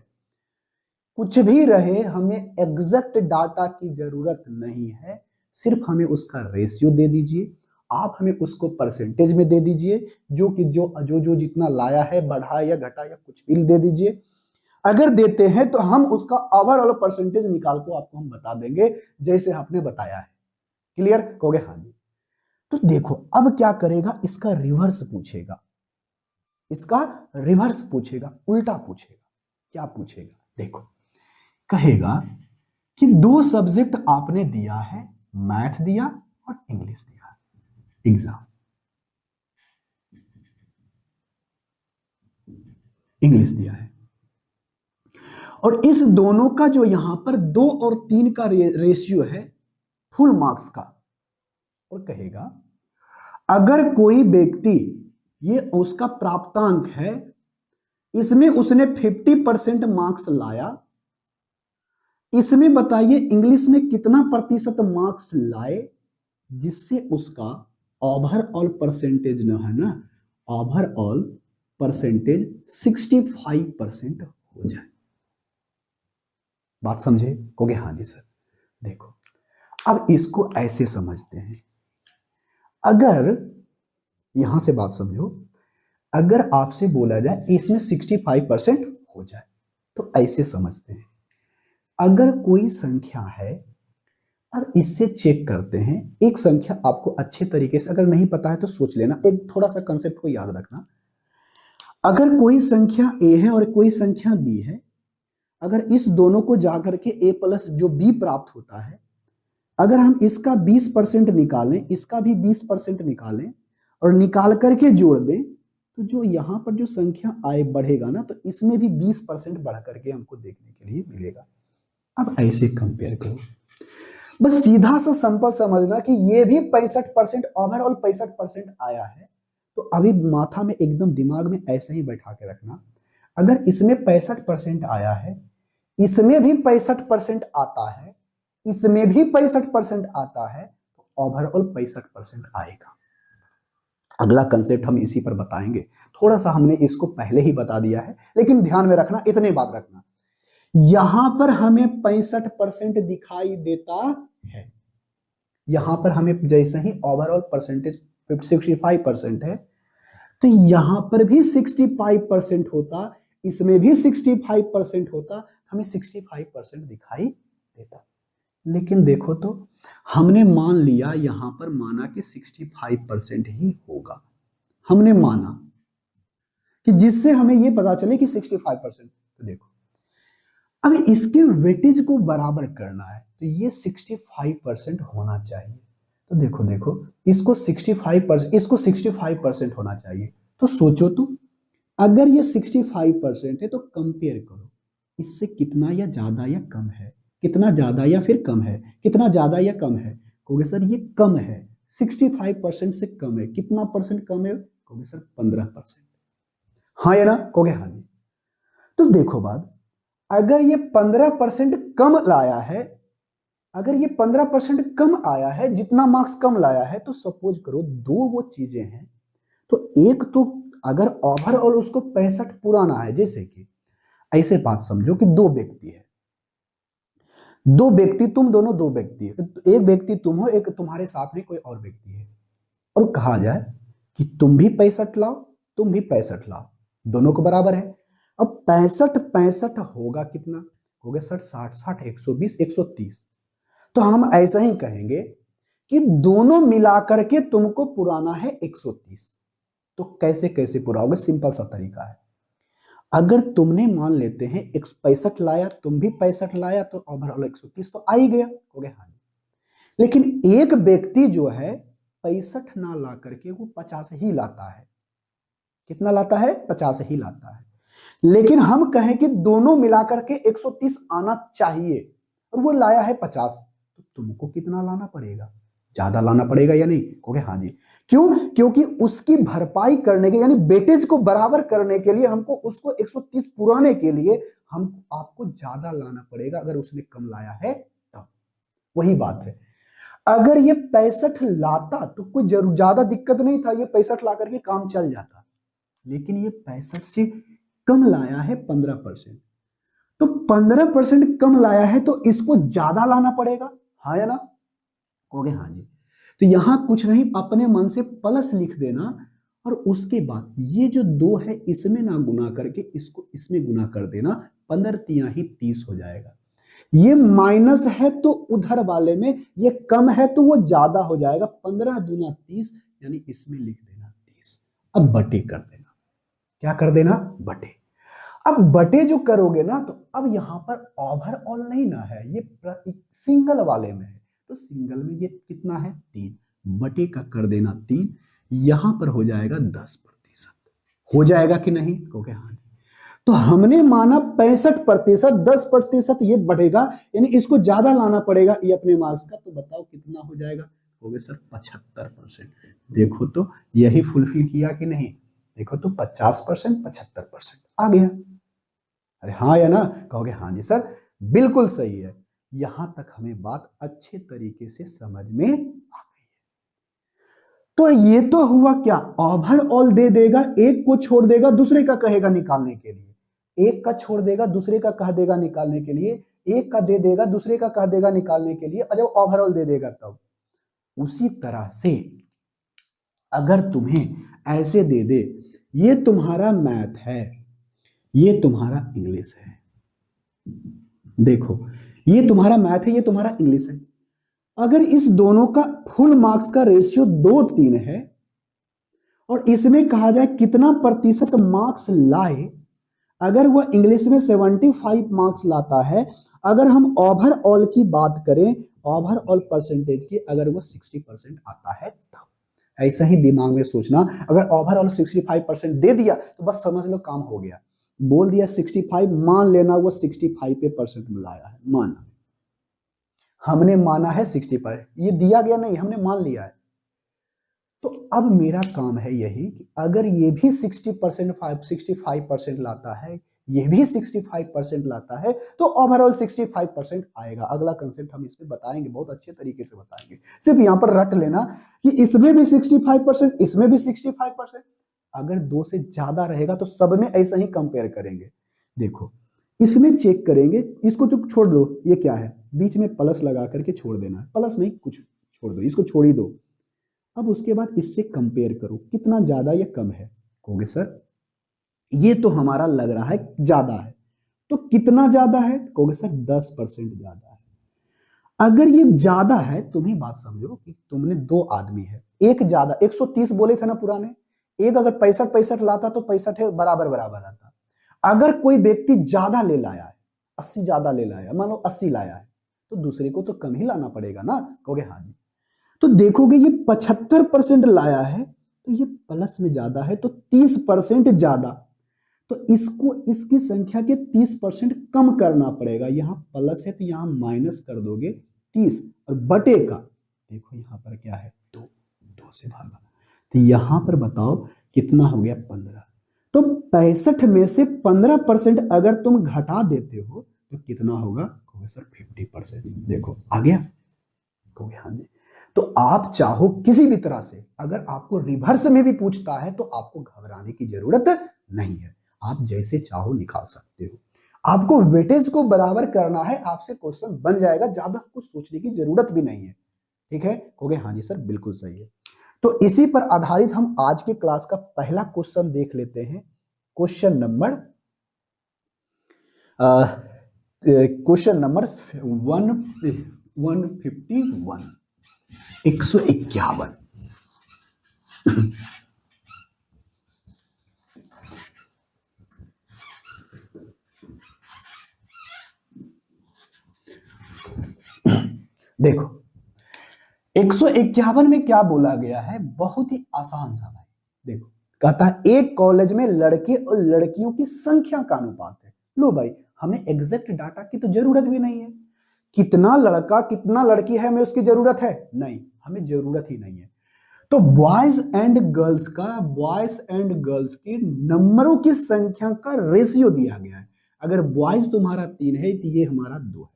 कुछ भी रहे, हमें एग्जैक्ट डाटा की जरूरत नहीं है, सिर्फ हमें उसका रेशियो दे दीजिए, आप हमें उसको परसेंटेज में दे दीजिए, जो कि जो जो जो जितना लाया है, बढ़ा या घटा या कुछ भी दे दीजिए। अगर देते हैं तो हम उसका ओवरऑल परसेंटेज निकाल को आपको हम बता देंगे, जैसे आपने बताया है। क्लियर? कहोगे हाँ जी। तो देखो अब क्या करेगा, इसका रिवर्स पूछेगा, इसका रिवर्स पूछेगा, उल्टा पूछेगा। क्या पूछेगा? देखो, कहेगा कि दो सब्जेक्ट आपने दिया है, मैथ दिया और इंग्लिश दिया एग्जाम, इंग्लिश दिया है, और इस दोनों का जो यहां पर 2 और 3 का रेशियो है फुल मार्क्स का। और कहेगा अगर कोई व्यक्ति, ये उसका प्राप्तांक है, इसमें उसने 50% मार्क्स लाया, इसमें बताइए इंग्लिश में कितना प्रतिशत मार्क्स लाए, जिससे उसका ओवरऑल परसेंटेज न है ना, ओवरऑल परसेंटेज 65% हो जाए। बात समझे? कहोगे हाँ जी सर। देखो अब इसको ऐसे समझते हैं, अगर यहां से बात समझो, अगर आपसे बोला जाए इसमें 65% हो जाए, तो ऐसे समझते हैं, अगर कोई संख्या है, अब इससे चेक करते हैं, एक संख्या आपको अच्छे तरीके से, अगर नहीं पता है तो सोच लेना, एक थोड़ा सा कंसेप्ट को याद रखना। अगर कोई संख्या ए है और कोई संख्या बी है, अगर इस दोनों को जाकर के ए प्लस जो बी प्राप्त होता है, अगर हम इसका 20% निकालें, इसका भी 20% निकालें और निकाल करके जोड़ दें, तो जो यहां पर जो संख्या आए बढ़ेगा ना, तो इसमें भी 20% बढ़ करके हमको देखने के लिए मिलेगा। अब ऐसे कंपेयर करो, बस सीधा सा सिंपल समझना कि ये भी 65%, ओवरऑल 65% आया है, तो अभी माथा में एकदम दिमाग में ऐसे ही बैठा के रखना, अगर इसमें 65% आया है, इसमें भी 65% आता है, इसमें भी 65% आता है, तो ओवरऑल 65% आएगा। अगला कंसेप्ट हम इसी पर बताएंगे, थोड़ा सा हमने इसको पहले ही बता दिया है, लेकिन ध्यान में रखना, इतने बात रखना, यहां पर हमें 65% दिखाई देता है, यहां पर हमें जैसे ही ओवरऑल परसेंटेज 65% है, तो यहां पर भी 65% होता, इसमें भी 65% होता, हमें 65% दिखाई देता। लेकिन देखो तो हमने मान लिया, यहां पर माना कि 65% ही होगा, हमने माना कि जिससे हमें यह पता चले कि 65%। तो देखो अब इसके वेटेज को बराबर करना है, तो ये 65% होना चाहिए। तो देखो देखो इसको 65%, इसको 65% होना चाहिए। तो सोचो तुम, अगर ये 65% है तो कंपेयर करो, इससे कितना या ज्यादा या कम है, कितना ज्यादा या फिर कम है, कितना ज्यादा या कम है। कहोगे सर ये कम है, 65% से कम है, कितना परसेंट कम है? कहोगे सर 15%। हाँ या ना? कहोगे हाँ जी। तो देखो बात, अगर ये 15% कम लाया है, अगर ये 15% कम आया है, जितना मार्क्स कम लाया है, तो सपोज करो दो वो चीजें हैं, तो एक तो अगर ओवरऑल उसको 65 पुराना है, जैसे कि ऐसे बात समझो कि दो व्यक्ति है, दो व्यक्ति, तुम दोनों दो व्यक्ति है, एक व्यक्ति तुम हो, एक तुम्हारे साथ में कोई और व्यक्ति है, और कहा जाए कि तुम भी 65 लाओ, तुम भी 65 लाओ, दोनों को बराबर है। अब 65 65 होगा कितना? होगा 60 60 60, 120 130। तो हम ऐसा ही कहेंगे कि दोनों मिलाकर के तुमको पुराना है 130। तो कैसे कैसे पुराओगे? सिंपल सा तरीका है, अगर तुमने मान लेते हैं 65 लाया, तुम भी 65 लाया, तो ओवरऑल 130 तो आ ही गया। हो गया हाँ। लेकिन एक व्यक्ति जो है 65 ना ला करके वो 50 ही लाता है, कितना लाता है? 50 ही लाता है। लेकिन हम कहें कि दोनों मिलाकर के 130 आना चाहिए, और वो लाया है 50, तो तुमको कितना लाना पड़ेगा? ज्यादा लाना पड़ेगा या नहीं? कहोगे हाँ जी। क्यों? क्योंकि उसकी भरपाई करने के, यानी वेटेज को बराबर करने के लिए हमको उसको 130 पुराने के लिए हम आपको ज्यादा लाना पड़ेगा, अगर उसने कम लाया है तब। वही बात है, अगर ये 65 लाता तो कोई जरूर ज्यादा दिक्कत नहीं था, ये 65 ला करके काम चल जाता, लेकिन ये 65 से कम लाया है 15%, तो 15% कम लाया है तो इसको ज्यादा लाना पड़ेगा, हाँ या ना? कहोगे हाँ जी। तो यहां कुछ नहीं, अपने मन से प्लस लिख देना और उसके बाद ये जो 2 है इसमें ना गुना करके इसको इसमें गुना कर देना, 15 तिया ही 30 हो जाएगा। ये माइनस है तो उधर वाले में, ये कम है तो वो ज्यादा हो जाएगा, 15 दूना 30, यानी इसमें लिख देना 30। अब बटे कर देना, क्या कर देना? बटे। अब बटे जो करोगे ना तो अब यहां पर ओवरऑल नहीं ना है, ये सिंगल वाले में है, तो सिंगल में ये कितना है? 3, बटे का कर देना 3, यहां पर हो जाएगा 10%। हो जाएगा कि नहीं? कहोगे हाँ। तो हमने माना 65%, 10% ये बढ़ेगा, यानी इसको ज्यादा लाना पड़ेगा ये अपने मार्क्स का, तो बताओ कितना हो जाएगा? कहोगे सर 75%। देखो तो यही फुलफिल किया कि नहीं? देखो तो 50%, 75% आ गया। अरे हाँ या ना? कहोगे हाँ जी सर, बिल्कुल सही है। यहां तक हमें बात अच्छे तरीके से समझ में आ गई। तो ये तो हुआ क्या, ओवरऑल दे देगा, एक को छोड़ देगा दूसरे का कहेगा निकालने के लिए, एक का छोड़ देगा दूसरे का कह देगा निकालने के लिए, एक का दे देगा दूसरे का कह देगा निकालने के लिए, और जब ओवरऑल दे देगा तब। उसी तरह से अगर तुम्हें ऐसे दे दे, ये तुम्हारा मैथ है, ये तुम्हारा इंग्लिश है, देखो ये तुम्हारा मैथ है, ये तुम्हारा इंग्लिश है, अगर इस दोनों का फुल मार्क्स का रेशियो 2-3 है और इसमें कहा जाए कितना प्रतिशत मार्क्स लाए, अगर वह इंग्लिश में 75 मार्क्स लाता है, अगर हम ओवरऑल की बात करें, ओवरऑल परसेंटेज की, अगर वो 60% आता है तब। ऐसा ही दिमाग में सोचना, अगर ओवरऑल 65% दे दिया तो बस समझ लो काम हो गया। बोल दिया 65, मान लेना वो 65 पे परसेंट मिलाया है, माना, हमने माना है 65, ये दिया गया नहीं, हमने मान लिया है। तो अब मेरा काम है यही कि अगर ये भी 65% लाता है, ये भी 65% लाता है, तो ओवरऑल 65% आएगा। अगला कंसेप्ट हम इसमें बताएंगे, बहुत अच्छे तरीके से बताएंगे, सिर्फ यहां पर रट लेना कि इसमें भी 65%, इसमें भी 65%। अगर 2 से ज्यादा रहेगा तो सब में ऐसा ही कंपेयर करेंगे। देखो इसमें चेक करेंगे, इसको तो छोड़ दो, ये क्या है, बीच में प्लस लगा करके छोड़ देना है, प्लस नहीं कुछ छोड़ दो, इसको छोड़ ही दो। अब उसके बाद इससे कंपेयर करो कितना ज्यादा या कम है। कहोगे सर ये तो हमारा लग रहा है ज्यादा है, तो कितना ज्यादा है? कहोगे सर 10% ज्यादा है। अगर ये ज्यादा है, तुम ही बात समझो कि तुमने 2 आदमी है, एक ज्यादा, 130 बोले थे ना पुराने, एक अगर 65 लाता तो 65 बराबर बराबर आता। अगर कोई व्यक्ति ज्यादा ले लाया है, 80 ज्यादा ले लाया, मान लो 80 लाया है, तो दूसरे को तो कम ही लाना पड़ेगा ना। कहोगे हाँ जी। तो देखोगे ये 75% लाया है, तो ये प्लस में ज्यादा है, तो 30% ज्यादा, तो इसको इसकी संख्या के 30% कम करना पड़ेगा। यहां प्लस है तो यहां माइनस कर दोगे 30, और बटे का देखो यहां पर क्या है, 2 से भागा, तो यहां पर बताओ कितना हो गया, 15। तो 65 में से 15% अगर तुम घटा देते हो तो कितना होगा? कहोगे सर 50%। देखो आ गया? कहोगे हाँ जी। तो आप चाहो किसी भी तरह से, अगर आपको रिवर्स में भी पूछता है तो आपको घबराने की जरूरत नहीं है, आप जैसे चाहो निकाल सकते हो। आपको वेटेज को बराबर करना है, आपसे क्वेश्चन बन जाएगा, ज्यादा कुछ सोचने की जरूरत भी नहीं है। ठीक है? कहोगे हाँ जी सर बिल्कुल सही है। तो इसी पर आधारित हम आज के क्लास का पहला क्वेश्चन देख लेते हैं। Question number 151, 151। देखो 151 में क्या बोला गया है, बहुत ही आसान सा भाई। देखो कहता है एक कॉलेज में लड़के और लड़कियों की संख्या का अनुपात है। लो भाई, हमें एग्जैक्ट डाटा की तो जरूरत भी नहीं है, कितना लड़का कितना लड़की है हमें उसकी जरूरत है नहीं, हमें जरूरत ही नहीं है। तो बॉयज एंड गर्ल्स के नंबरों की संख्या का रेशियो दिया गया है। अगर बॉयज तुम्हारा 3 है तो ये हमारा 2 है।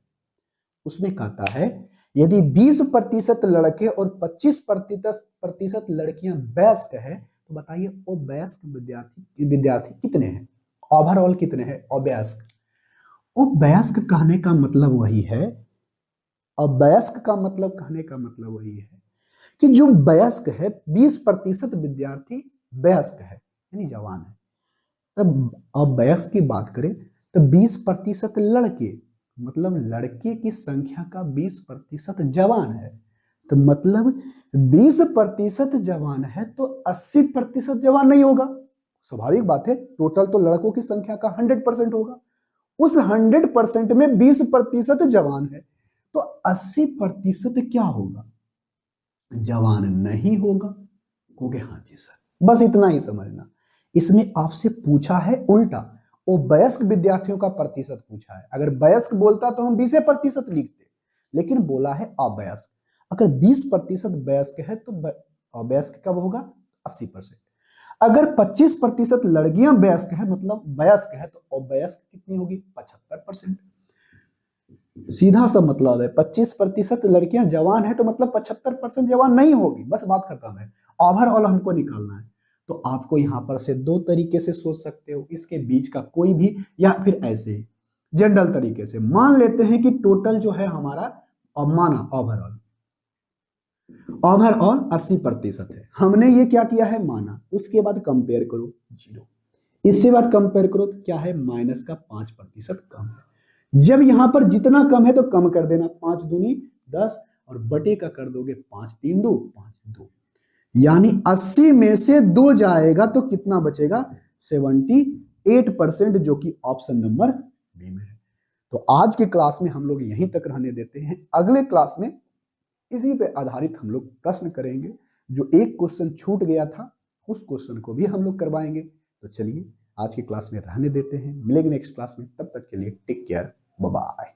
उसमें कहता है यदि 20% लड़के और 25% लड़कियां वयस्क है, तो बताइए वो वयस्क विद्यार्थी विद्यार्थी कितने हैं, ओवरऑल कितने हैं अवयस्क। अवयस्क कहने का मतलब वही है, अवयस्क का मतलब कहने का मतलब वही है कि जो वयस्क है, 20% विद्यार्थी वयस्क है यानी जवान है। तब अब वयस्क की बात करें तो 20% लड़के, मतलब लड़के की संख्या का 20% जवान है। तो मतलब 20% जवान है तो 80% जवान नहीं होगा। स्वाभाविक बात है, टोटल तो लड़कों की संख्या का 100% होगा। उस 100% में 20% जवान है तो 80% क्या होगा, जवान नहीं होगा। कहोगे हाँ जी सर, बस इतना ही समझना। इसमें आपसे पूछा है उल्टा, वो वयस्क विद्यार्थियों का प्रतिशत पूछा है। अगर वयस्क बोलता तो हम 20% लिखते, लेकिन बोला है अवयस्क। अगर 20% वयस्क है तो अवयस्क कब होगा, 80%। अगर 25% लड़कियां वयस्क है, मतलब वयस्क है, तो अवयस्क कितनी होगी, 75%। सीधा सा मतलब है, 25% लड़कियां जवान है तो मतलब 75% जवान नहीं होगी, बस बात खत्म है। ओवरऑल हमको निकालना है। तो आपको यहां पर से दो तरीके से सोच सकते हो, इसके बीच का कोई भी, या फिर ऐसे जनरल तरीके से मान लेते हैं कि टोटल जो है हमारा, माना ओवरऑल 80% है। हमने ये क्या किया है, माना। उसके बाद कंपेयर करो 0, इससे बाद कंपेयर करो तो क्या है, -5% कम है। जब यहां पर जितना कम है तो कम कर देना, 5 दूनी 10 और बटे का कर दोगे 5 3 2 5 2, यानी 80 में से 2 जाएगा तो कितना बचेगा, 78%, जो कि ऑप्शन नंबर बी में है। तो आज की क्लास में हम लोग यहीं तक रहने देते हैं। अगले क्लास में इसी पे आधारित हम लोग प्रश्न करेंगे। जो एक क्वेश्चन छूट गया था उस क्वेश्चन को भी हम लोग करवाएंगे। तो चलिए आज की क्लास में रहने देते हैं, मिलेंगे नेक्स्ट क्लास में। तब तक के लिए टेक केयर, बाय बाय।